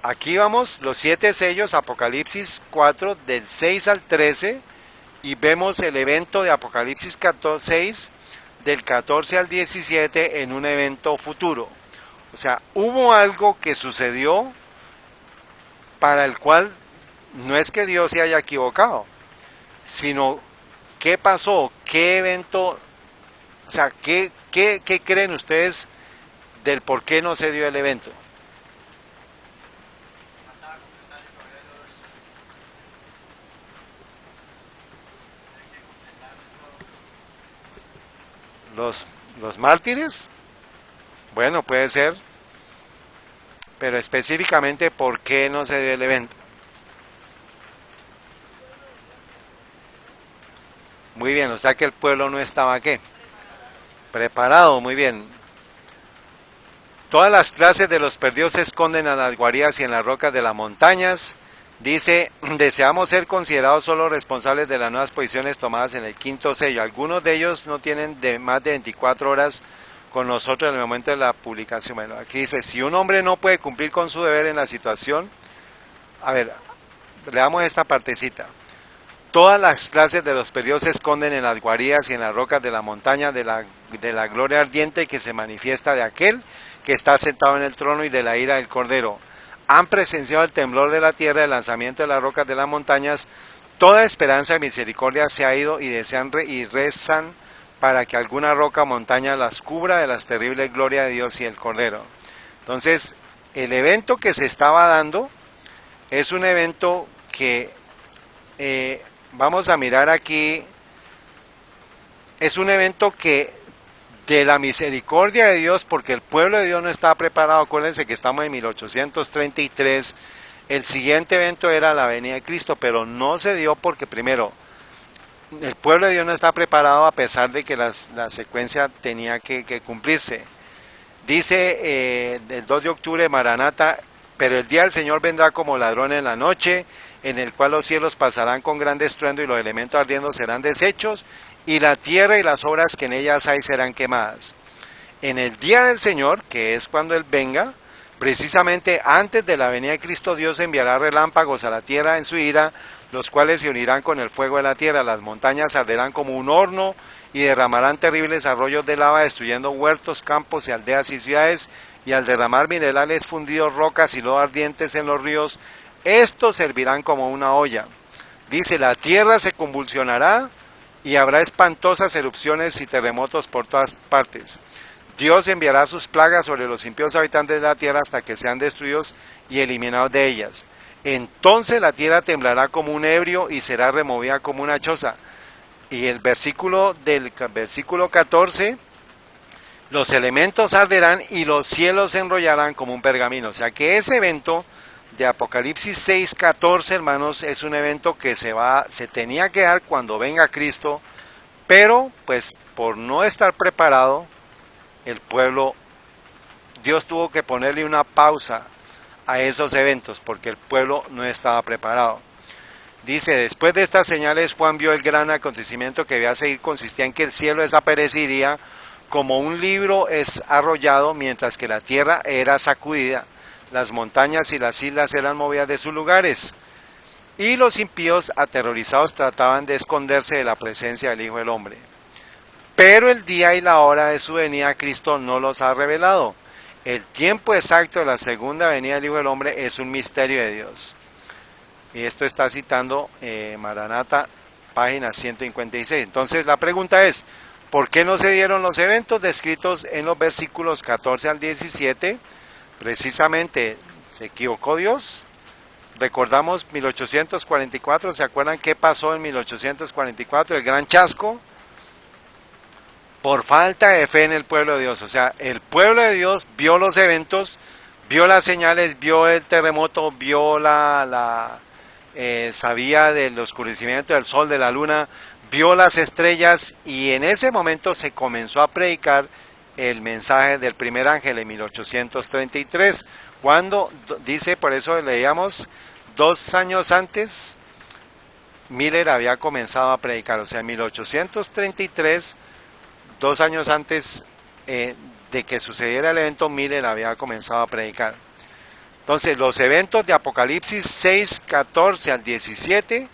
Aquí vamos, los 7 sellos, Apocalipsis 4, del 6 al 13, y vemos el evento de Apocalipsis 6, del 14 al 17, en un evento futuro. O sea, hubo algo que sucedió para el cual no es que Dios se haya equivocado, sino ¿qué pasó? ¿Qué evento? O sea, ¿qué creen ustedes del por qué no se dio el evento? ¿Los mártires? Bueno, puede ser, pero específicamente ¿por qué no se dio el evento? Muy bien, o sea que el pueblo no estaba ¿qué? Preparado, muy bien. Todas las clases de los perdidos se esconden en las guaridas y en las rocas de las montañas. Dice, deseamos ser considerados solo responsables de las nuevas posiciones tomadas en el quinto sello. Algunos de ellos no tienen más de 24 horas con nosotros en el momento de la publicación. Bueno, aquí dice, si un hombre no puede cumplir con su deber en la situación, a ver, leamos esta partecita. Todas las clases de los periodos se esconden en las guaridas y en las rocas de la montaña de la gloria ardiente que se manifiesta de aquel que está sentado en el trono y de la ira del Cordero. Han presenciado el temblor de la tierra, el lanzamiento de las rocas de las montañas. Toda esperanza de misericordia se ha ido y desean y rezan para que alguna roca o montaña las cubra de las terribles glorias de Dios y el Cordero. Entonces, el evento que se estaba dando es un evento que vamos a mirar aquí, es un evento que de la misericordia de Dios, porque el pueblo de Dios no estaba preparado. Acuérdense que estamos en 1833, el siguiente evento era la venida de Cristo, pero no se dio porque primero, el pueblo de Dios no está preparado a pesar de que la secuencia tenía que cumplirse. Dice el 2 de octubre, Maranata, pero el día del Señor vendrá como ladrón en la noche, en el cual los cielos pasarán con gran estruendo y los elementos ardiendo serán deshechos, y la tierra y las obras que en ellas hay serán quemadas. En el día del Señor, que es cuando Él venga, precisamente antes de la venida de Cristo, Dios enviará relámpagos a la tierra en su ira, los cuales se unirán con el fuego de la tierra, las montañas arderán como un horno, y derramarán terribles arroyos de lava, destruyendo huertos, campos y aldeas y ciudades, y al derramar minerales fundidos, rocas y lodo ardientes en los ríos, estos servirán como una olla. Dice, la tierra se convulsionará, y habrá espantosas erupciones y terremotos por todas partes. Dios enviará sus plagas sobre los impíos habitantes de la tierra hasta que sean destruidos y eliminados de ellas. Entonces la tierra temblará como un ebrio y será removida como una choza. Y el versículo 14, los elementos arderán y los cielos se enrollarán como un pergamino. O sea que ese evento de Apocalipsis 6:14, hermanos, es un evento que se tenía que dar cuando venga Cristo, pero pues por no estar preparado, el pueblo, Dios tuvo que ponerle una pausa a esos eventos, porque el pueblo no estaba preparado. Dice, después de estas señales, Juan vio el gran acontecimiento que había a seguir, consistía en que el cielo desaparecería como un libro es arrollado, mientras que la tierra era sacudida. Las montañas y las islas eran movidas de sus lugares, y los impíos aterrorizados trataban de esconderse de la presencia del Hijo del Hombre. Pero el día y la hora de su venida Cristo no los ha revelado. El tiempo exacto de la segunda venida del Hijo del Hombre es un misterio de Dios. Y esto está citando Maranata, página 156. Entonces la pregunta es, ¿por qué no se dieron los eventos descritos en los versículos 14 al 17? Precisamente, ¿se equivocó Dios? Recordamos 1844, ¿se acuerdan qué pasó en 1844? El gran chasco, por falta de fe en el pueblo de Dios. O sea, el pueblo de Dios vio los eventos, vio las señales, vio el terremoto, vio sabía del oscurecimiento del sol, de la luna, vio las estrellas, y en ese momento se comenzó a predicar el mensaje del primer ángel en 1833, cuando dice, por eso leíamos, 2 años antes, Miller había comenzado a predicar. O sea, en 1833, 2 años antes de que sucediera el evento, Miller había comenzado a predicar. Entonces, los eventos de Apocalipsis 6, 14 al 17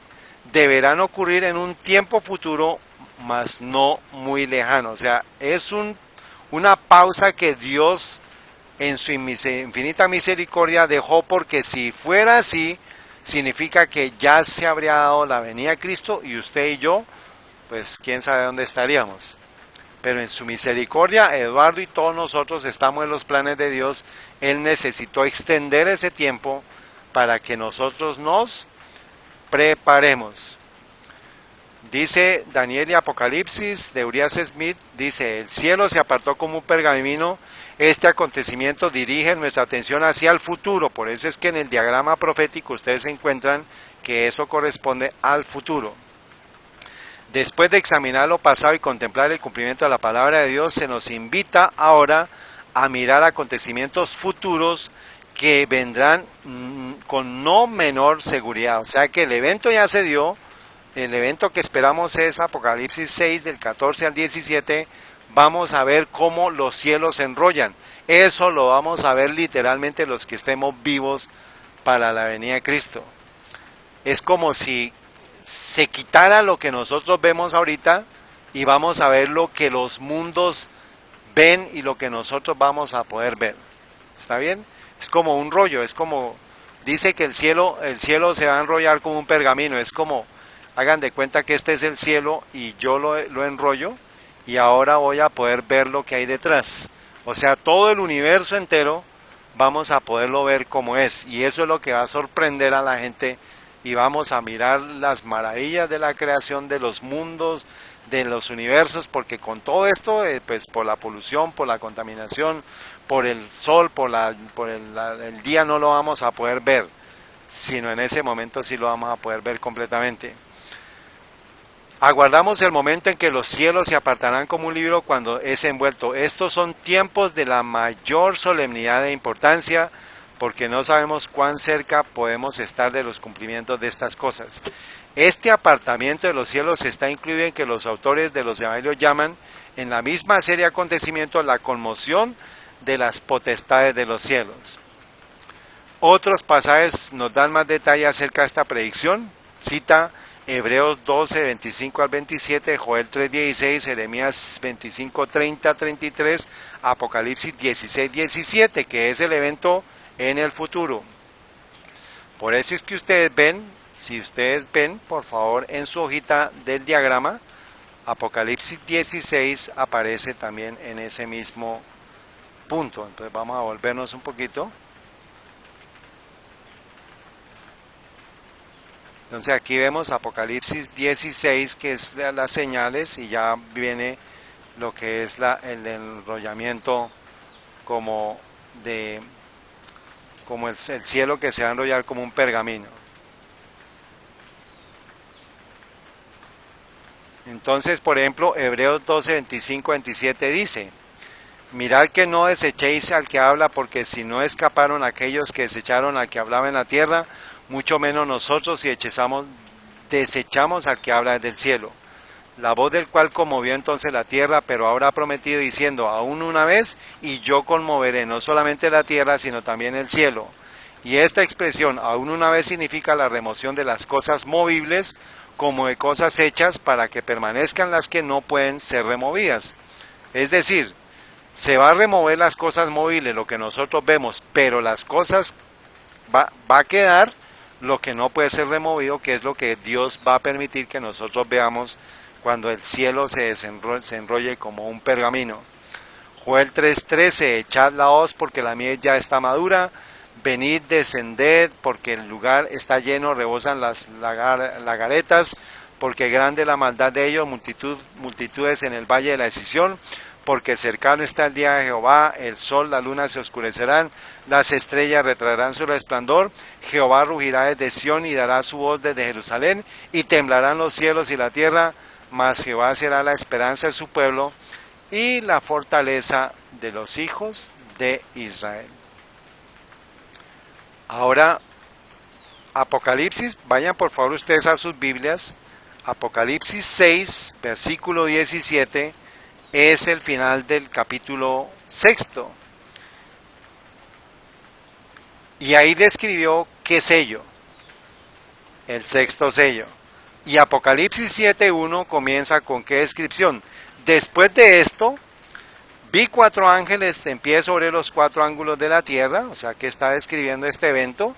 deberán ocurrir en un tiempo futuro, mas no muy lejano. O sea, es una pausa que Dios en su infinita misericordia dejó, porque si fuera así, significa que ya se habría dado la venida de Cristo y usted y yo, pues quién sabe dónde estaríamos. Pero en su misericordia, Eduardo y todos nosotros estamos en los planes de Dios. Él necesitó extender ese tiempo para que nosotros nos preparemos. Dice Daniel y Apocalipsis de Urias Smith, dice, el cielo se apartó como un pergamino. Este acontecimiento dirige nuestra atención hacia el futuro. Por eso es que en el diagrama profético ustedes encuentran que eso corresponde al futuro. Después de examinar lo pasado y contemplar el cumplimiento de la palabra de Dios, se nos invita ahora a mirar acontecimientos futuros que vendrán con no menor seguridad. O sea que el evento ya se dio. El evento que esperamos es Apocalipsis 6, del 14 al 17, vamos a ver cómo los cielos se enrollan. Eso lo vamos a ver literalmente los que estemos vivos para la venida de Cristo. Es como si se quitara lo que nosotros vemos ahorita y vamos a ver lo que los mundos ven y lo que nosotros vamos a poder ver. ¿Está bien? Es como un rollo, es como, dice que el cielo se va a enrollar como un pergamino, es como, hagan de cuenta que este es el cielo y yo lo enrollo y ahora voy a poder ver lo que hay detrás. O sea, todo el universo entero vamos a poderlo ver como es, y eso es lo que va a sorprender a la gente, y vamos a mirar las maravillas de la creación, de los mundos, de los universos, porque con todo esto, pues por la polución, por la contaminación, por el sol, por el día no lo vamos a poder ver, sino en ese momento sí lo vamos a poder ver completamente. Aguardamos el momento en que los cielos se apartarán como un libro cuando es envuelto. Estos son tiempos de la mayor solemnidad e importancia, porque no sabemos cuán cerca podemos estar de los cumplimientos de estas cosas. Este apartamiento de los cielos está incluido en que los autores de los evangelios llaman, en la misma serie de acontecimientos, la conmoción de las potestades de los cielos. Otros pasajes nos dan más detalle acerca de esta predicción. Cita Hebreos 12, 25 al 27, Joel 3, 16, Jeremías 25, 30, 33, Apocalipsis 16, 17, que es el evento en el futuro. Por eso es que ustedes ven, si ustedes ven, por favor, en su hojita del diagrama, Apocalipsis 16 aparece también en ese mismo punto. Entonces vamos a volvernos un poquito. Entonces aquí vemos Apocalipsis 16, que es las señales, y ya viene lo que es el enrollamiento como el cielo que se va a enrollar como un pergamino. Entonces, por ejemplo, Hebreos 12, 25, 27 dice: mirad que no desechéis al que habla, porque si no escaparon aquellos que desecharon al que hablaba en la tierra, mucho menos nosotros si desechamos al que habla desde el cielo. La voz del cual conmovió entonces la tierra, pero ahora ha prometido diciendo, aún una vez, y yo conmoveré no solamente la tierra, sino también el cielo. Y esta expresión, aún una vez, significa la remoción de las cosas movibles, como de cosas hechas, para que permanezcan las que no pueden ser removidas. Es decir, se va a remover las cosas móviles, lo que nosotros vemos, pero las cosas va a quedar lo que no puede ser removido, que es lo que Dios va a permitir que nosotros veamos cuando el cielo se enrolle como un pergamino. Joel 3:13, echad la hoz porque la miel ya está madura, venid, descended porque el lugar está lleno, rebosan las lagaretas, porque grande la maldad de ellos, multitudes en el valle de la decisión, porque cercano está el día de Jehová, el sol, la luna se oscurecerán, las estrellas retraerán su resplandor, Jehová rugirá desde Sión y dará su voz desde Jerusalén, y temblarán los cielos y la tierra, mas Jehová será la esperanza de su pueblo y la fortaleza de los hijos de Israel. Ahora, Apocalipsis, vayan por favor ustedes a sus Biblias, Apocalipsis 6, versículo 17, es el final del capítulo 6. Y ahí describió qué sello, el sexto sello. Y Apocalipsis 7.1 comienza con qué descripción. Después de esto, vi 4 ángeles en pie sobre los 4 ángulos de la tierra, o sea que está describiendo este evento,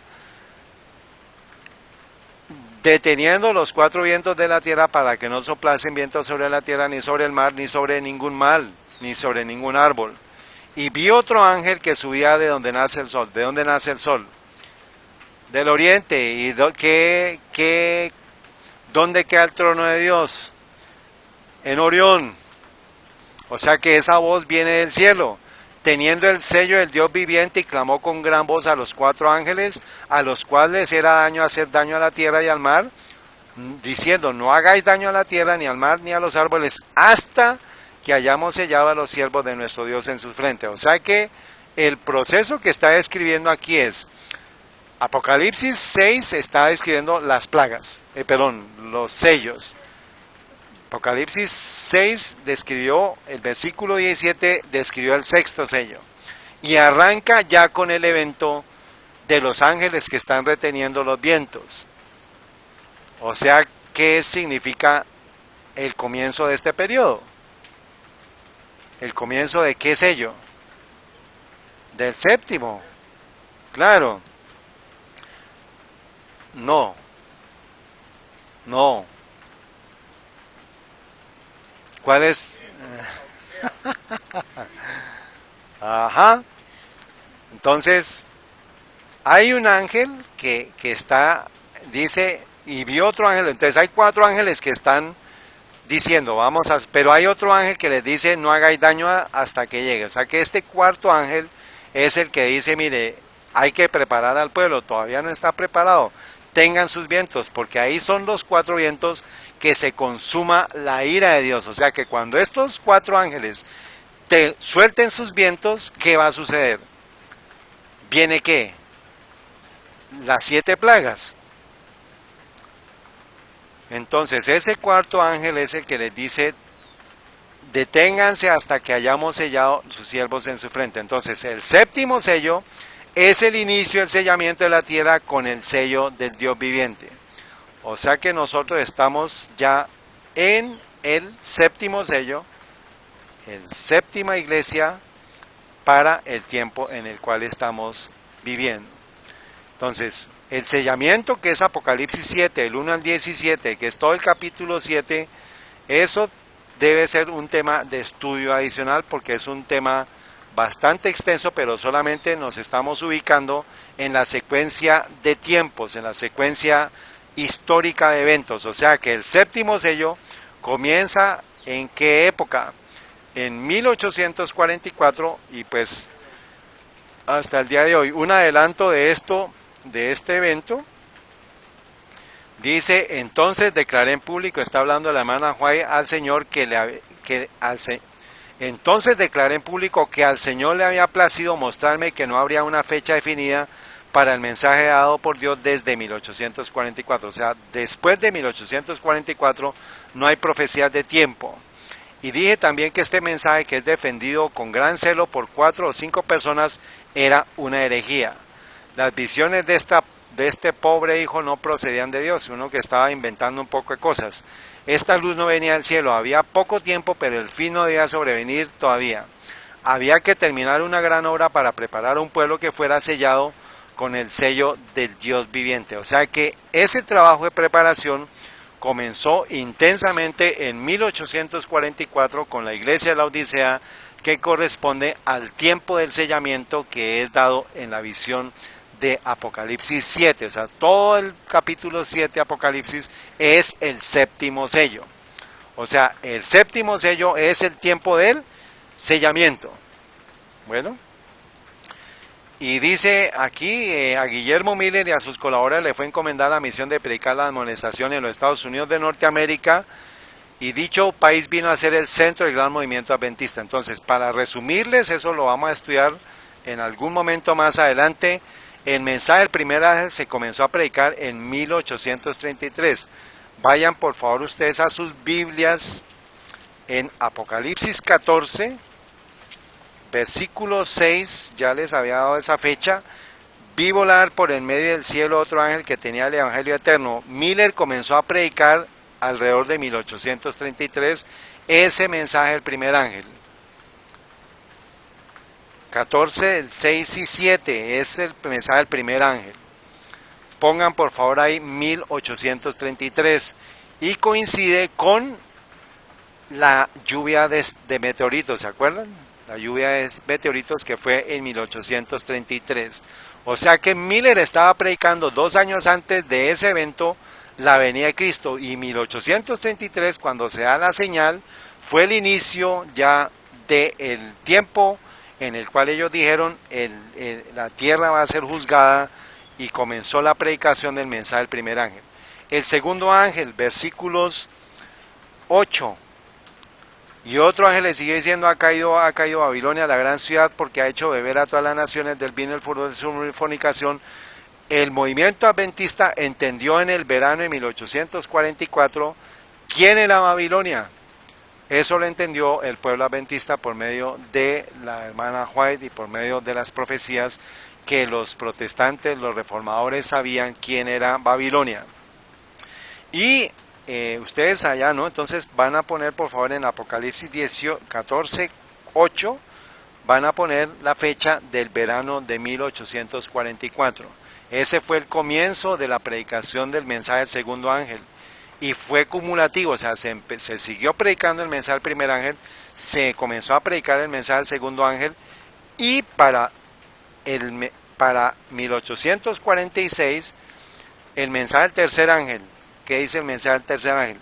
deteniendo los 4 vientos de la tierra para que no soplasen vientos sobre la tierra, ni sobre el mar, ni sobre ningún mal, ni sobre ningún árbol. Y vi otro ángel que subía de donde nace el sol. ¿De dónde nace el sol? Del oriente. ¿Y dónde queda el trono de Dios? En Orión. O sea que esa voz viene del cielo, teniendo el sello del Dios viviente, y clamó con gran voz a los 4 ángeles, a los cuales era daño hacer daño a la tierra y al mar, diciendo, no hagáis daño a la tierra, ni al mar, ni a los árboles, hasta que hayamos sellado a los siervos de nuestro Dios en sus frentes. O sea que el proceso que está describiendo aquí es, Apocalipsis 6 está describiendo las plagas, los sellos. Apocalipsis 6 describió, el versículo 17 describió el sexto sello. Y arranca ya con el evento de los ángeles que están reteniendo los vientos. O sea, ¿qué significa el comienzo de este periodo? ¿El comienzo de qué sello? Del séptimo. Claro. No. ¿Cuál es? Ajá. Entonces, hay un ángel que está, dice, y vio otro ángel. Entonces hay 4 ángeles que están diciendo, pero hay otro ángel que les dice, no hagáis daño hasta que llegue. O sea que este cuarto ángel es el que dice, mire, hay que preparar al pueblo, todavía no está preparado, tengan sus vientos, porque ahí son los 4 vientos que se consuma la ira de Dios. O sea que cuando estos 4 ángeles te suelten sus vientos, ¿qué va a suceder? ¿Viene qué? Las 7 plagas. Entonces ese cuarto ángel es el que les dice, deténganse hasta que hayamos sellado sus siervos en su frente. Entonces el séptimo sello es el inicio del sellamiento de la tierra con el sello del Dios viviente. O sea que nosotros estamos ya en el séptimo sello, en séptima iglesia para el tiempo en el cual estamos viviendo. Entonces, el sellamiento que es Apocalipsis 7, el 1 al 17, que es todo el capítulo 7, eso debe ser un tema de estudio adicional porque es un tema bastante extenso, pero solamente nos estamos ubicando en la secuencia de tiempos, en la secuencia histórica de eventos. O sea que el séptimo sello comienza ¿en qué época? En 1844 y pues hasta el día de hoy. Un adelanto de esto, de este evento, dice, entonces declaré en público, está hablando la hermana White al Señor entonces declaré en público que al Señor le había placido mostrarme que no habría una fecha definida para el mensaje dado por Dios desde 1844. O sea, después de 1844 no hay profecías de tiempo. Y dije también que este mensaje, que es defendido con gran celo por 4 o 5 personas, era una herejía. Las visiones de este pobre hijo no procedían de Dios, uno que estaba inventando un poco de cosas. Esta luz no venía del cielo, había poco tiempo, pero el fin no debía sobrevenir todavía. Había que terminar una gran obra para preparar a un pueblo que fuera sellado con el sello del Dios viviente. O sea que ese trabajo de preparación comenzó intensamente en 1844 con la iglesia de la Odisea, que corresponde al tiempo del sellamiento que es dado en la visión de Apocalipsis 7, o sea, todo el capítulo 7 de Apocalipsis es el séptimo sello. O sea, el séptimo sello es el tiempo del sellamiento. Bueno, y dice aquí, a Guillermo Miller y a sus colaboradores le fue encomendada la misión de predicar la amonestación en los Estados Unidos de Norteamérica, y dicho país vino a ser el centro del gran movimiento adventista. Entonces, para resumirles, eso lo vamos a estudiar en algún momento más adelante. El mensaje del primer ángel se comenzó a predicar en 1833. Vayan por favor ustedes a sus Biblias en Apocalipsis 14, versículo 6, ya les había dado esa fecha. Vi volar por en medio del cielo otro ángel que tenía el Evangelio eterno. Miller comenzó a predicar alrededor de 1833 ese mensaje del primer ángel. 14, el 6 y 7 es el mensaje del primer ángel. Pongan por favor ahí 1833 y coincide con la lluvia de meteoritos, ¿se acuerdan? La lluvia de meteoritos que fue en 1833. O sea que Miller estaba predicando 2 años antes de ese evento la venida de Cristo, y 1833, cuando se da la señal, fue el inicio ya del tiempo en el cual ellos dijeron la tierra va a ser juzgada, y comenzó la predicación del mensaje del primer ángel. El segundo ángel, versículos 8. Y otro ángel le sigue diciendo, ha caído Babilonia, la gran ciudad, porque ha hecho beber a todas las naciones del vino del furor de su fornicación. El movimiento adventista entendió en el verano de 1844 ¿Quién era Babilonia? Eso lo entendió el pueblo adventista por medio de la hermana White y por medio de las profecías que los protestantes, los reformadores sabían quién era Babilonia. Y ustedes allá, ¿no? Entonces van a poner, por favor, en Apocalipsis 14:8, van a poner la fecha del verano de 1844. Ese fue el comienzo de la predicación del mensaje del segundo ángel. Y fue cumulativo, o sea, se siguió predicando el mensaje del primer ángel, se comenzó a predicar el mensaje del segundo ángel, y para 1846, el mensaje del tercer ángel. ¿Qué dice el mensaje del tercer ángel?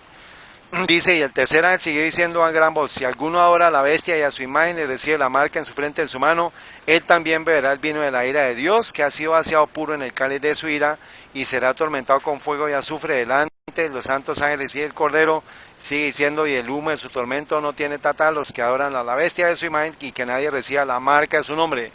Dice, y el tercer ángel siguió diciendo a gran voz: si alguno adora a la bestia y a su imagen y recibe la marca en su frente en su mano, él también beberá el vino de la ira de Dios, que ha sido vaciado puro en el cáliz de su ira, y será atormentado con fuego y azufre delante de los santos ángeles y el Cordero. Sigue diciendo, y el humo de su tormento no tiene tata los que adoran a la bestia de su imagen, y que nadie reciba la marca de su nombre.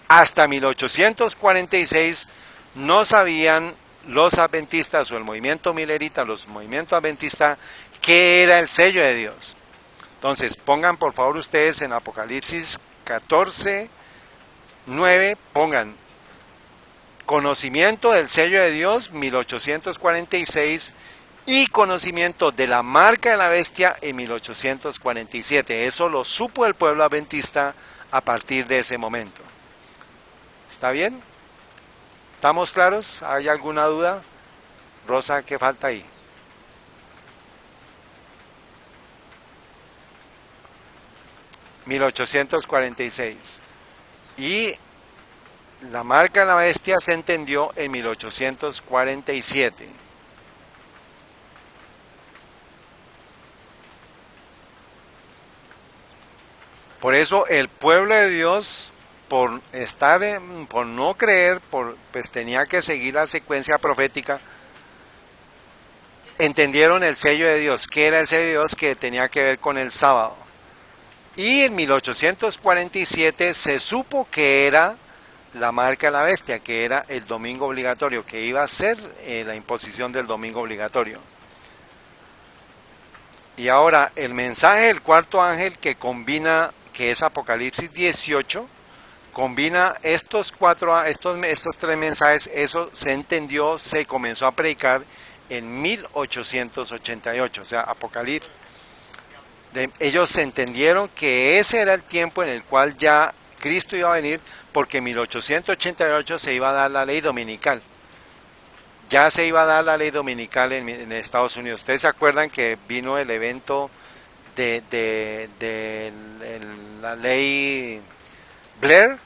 Hasta 1846 no sabían los adventistas o el movimiento milerita, los movimientos adventistas, qué era el sello de Dios. Entonces, pongan por favor ustedes en Apocalipsis 14:9, pongan conocimiento del sello de Dios, 1846, y conocimiento de la marca de la bestia en 1847. Eso lo supo el pueblo adventista a partir de ese momento. ¿Está bien? ¿Estamos claros? ¿Hay alguna duda? Rosa, ¿qué falta ahí? (1846) y la marca de la bestia se entendió en 1847. Por eso el pueblo de Dios, por no creer, pues tenía que seguir la secuencia profética. Entendieron el sello de Dios. ¿Qué era el sello de Dios? Que tenía que ver con el sábado. Y en 1847 se supo que era la marca de la bestia, que era el domingo obligatorio, que iba a ser la imposición del domingo obligatorio. Y ahora el mensaje del cuarto ángel, que combina, que es Apocalipsis 18, combina estos tres mensajes. Eso se entendió, se comenzó a predicar en 1888, o sea, Apocalipsis. Ellos entendieron que ese era el tiempo en el cual ya Cristo iba a venir, porque en 1888 se iba a dar la ley dominical. Ya se iba a dar la ley dominical en Estados Unidos. Ustedes se acuerdan que vino el evento de la ley Blair,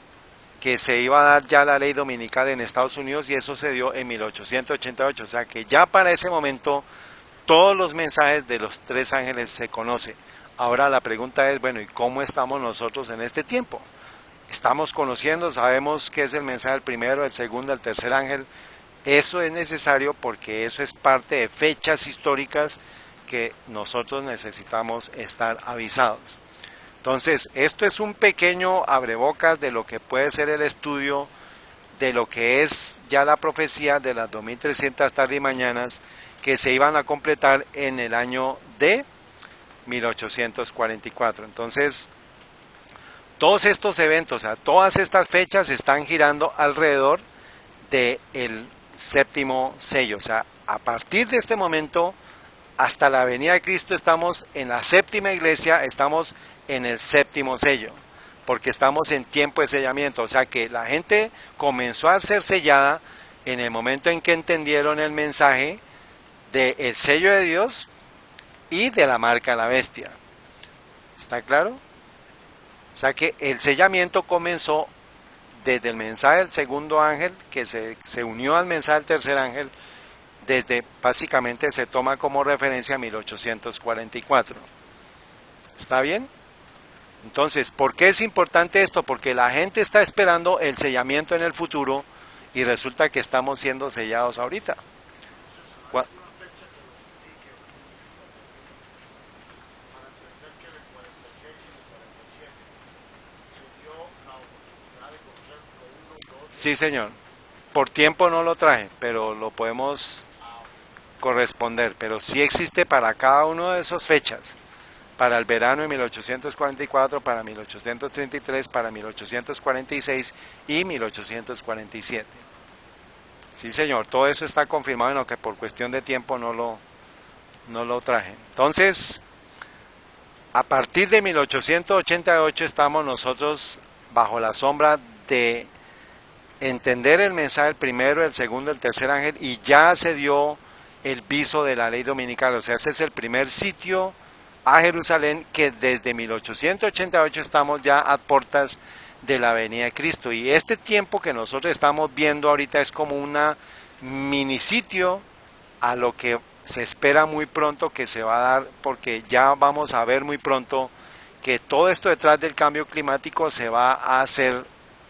que se iba a dar ya la ley dominical en Estados Unidos, y eso se dio en 1888. O sea que ya para ese momento todos los mensajes de los tres ángeles se conocen. Ahora la pregunta es, bueno, ¿y cómo estamos nosotros en este tiempo? Estamos conociendo, sabemos qué es el mensaje del primero, el segundo, el tercer ángel. Eso es necesario porque eso es parte de fechas históricas que nosotros necesitamos estar avisados. Entonces, esto es un pequeño abrebocas de lo que puede ser el estudio de lo que es ya la profecía de las 2300 tardes y mañanas que se iban a completar en el año de 1844. Entonces, todos estos eventos, o sea, todas estas fechas están girando alrededor del séptimo sello. O sea, a partir de este momento hasta la venida de Cristo estamos en la séptima iglesia, estamos en el séptimo sello, porque estamos en tiempo de sellamiento. O sea que la gente comenzó a ser sellada en el momento en que entendieron el mensaje del sello de Dios y de la marca de la bestia. ¿Está claro? O sea que el sellamiento comenzó desde el mensaje del segundo ángel, que se unió al mensaje del tercer ángel, básicamente se toma como referencia 1844. ¿Está bien? Entonces, ¿por qué es importante esto? Porque la gente está esperando el sellamiento en el futuro y resulta que estamos siendo sellados ahorita. Sí, señor. Por tiempo no lo traje, pero lo podemos corresponder, pero sí existe para cada uno de esas fechas, para el verano de 1844, para 1833, para 1846 y 1847. Sí, señor, todo eso está confirmado, en lo que por cuestión de tiempo no lo traje. Entonces, a partir de 1888 estamos nosotros bajo la sombra de entender el mensaje del primero, el segundo, el tercer ángel, y ya se dio el viso de la ley dominical. O sea, ese es el primer sitio a Jerusalén que desde 1888 estamos ya a puertas de la venida de Cristo. Y este tiempo que nosotros estamos viendo ahorita es como una mini sitio a lo que se espera muy pronto que se va a dar, porque ya vamos a ver muy pronto que todo esto detrás del cambio climático se va a hacer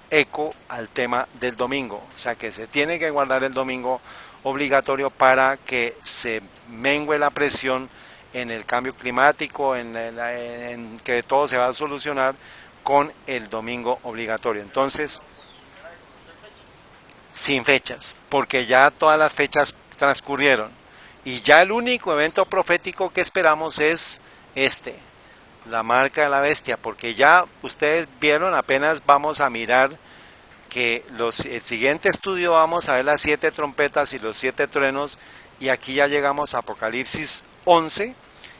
eco al tema del domingo. O sea que se tiene que guardar el domingo obligatorio para que se mengue la presión en el cambio climático, en que todo se va a solucionar con el domingo obligatorio. Entonces, sin fechas, porque ya todas las fechas transcurrieron y ya el único evento profético que esperamos es la marca de la bestia, porque ya ustedes vieron, apenas vamos a mirar que el siguiente estudio vamos a ver las 7 trompetas y los 7 truenos, y aquí ya llegamos a Apocalipsis 11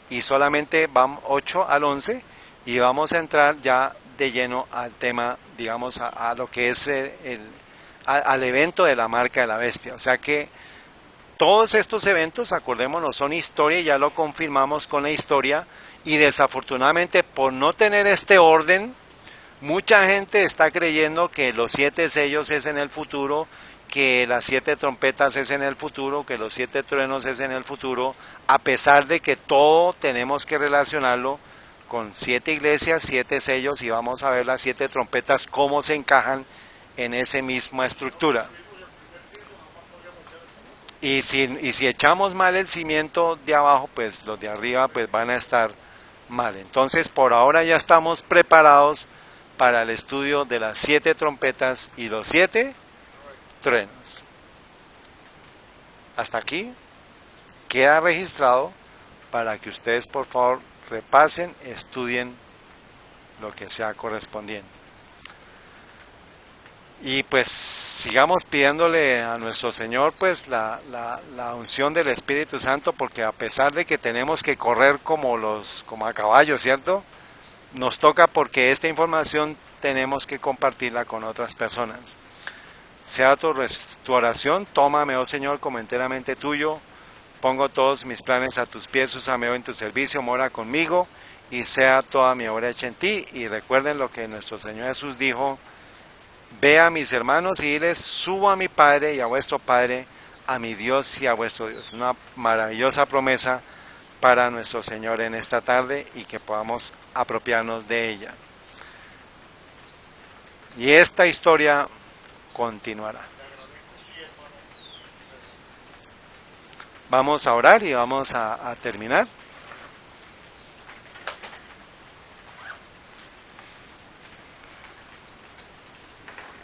y solamente vamos 8 al 11 y vamos a entrar ya de lleno al tema, digamos, a lo que es al evento de la marca de la bestia. O sea que todos estos eventos, acordémonos, son historia y ya lo confirmamos con la historia, y desafortunadamente por no tener este orden, mucha gente está creyendo que los 7 sellos es en el futuro, que las 7 trompetas es en el futuro, que los 7 truenos es en el futuro, a pesar de que todo tenemos que relacionarlo con 7 iglesias, 7 sellos, y vamos a ver las 7 trompetas cómo se encajan en esa misma estructura. Y si echamos mal el cimiento de abajo, pues los de arriba pues van a estar mal. Entonces por ahora ya estamos preparados para el estudio de las 7 trompetas y los 7 truenos. Hasta aquí queda registrado para que ustedes por favor repasen, estudien lo que sea correspondiente. Y pues sigamos pidiéndole a nuestro Señor pues la unción del Espíritu Santo, porque a pesar de que tenemos que correr como a caballo, ¿cierto? Nos toca, porque esta información tenemos que compartirla con otras personas. Sea tu oración, tómame, oh Señor, como enteramente tuyo. Pongo todos mis planes a tus pies, úsame hoy en tu servicio, mora conmigo, y sea toda mi obra hecha en ti. Y recuerden lo que nuestro Señor Jesús dijo: ve a mis hermanos y diles, subo a mi Padre y a vuestro Padre, a mi Dios y a vuestro Dios. Una maravillosa promesa para nuestro Señor en esta tarde, y que podamos apropiarnos de ella. Y esta historia continuará. Vamos a orar y vamos a terminar.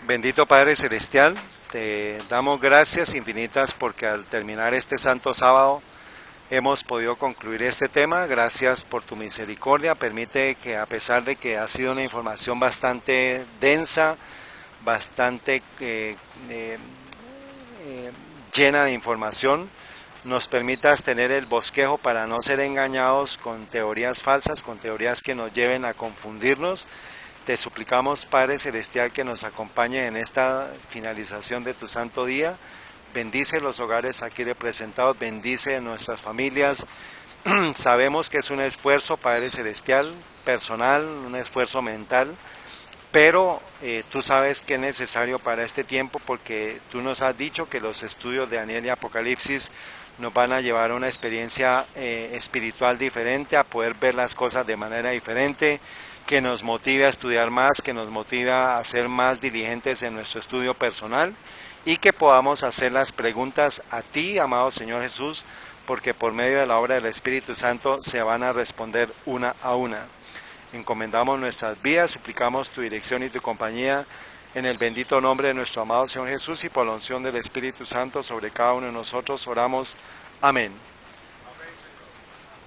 Bendito Padre Celestial, te damos gracias infinitas porque al terminar este santo sábado hemos podido concluir este tema. Gracias por tu misericordia. Permite que, a pesar de que ha sido una información bastante densa, bastante llena de información, nos permitas tener el bosquejo para no ser engañados con teorías falsas, con teorías que nos lleven a confundirnos. Te suplicamos, Padre Celestial, que nos acompañe en esta finalización de tu santo día. Bendice los hogares aquí representados, bendice nuestras familias. Sabemos que es un esfuerzo, Padre Celestial, personal, un esfuerzo mental, pero tú sabes que es necesario para este tiempo, porque tú nos has dicho que los estudios de Daniel y Apocalipsis nos van a llevar a una experiencia espiritual diferente, a poder ver las cosas de manera diferente, que nos motive a estudiar más, que nos motive a ser más diligentes en nuestro estudio personal, y que podamos hacer las preguntas a ti, amado Señor Jesús, porque por medio de la obra del Espíritu Santo se van a responder una a una. Encomendamos nuestras vidas, suplicamos tu dirección y tu compañía, en el bendito nombre de nuestro amado Señor Jesús, y por la unción del Espíritu Santo sobre cada uno de nosotros oramos. Amén.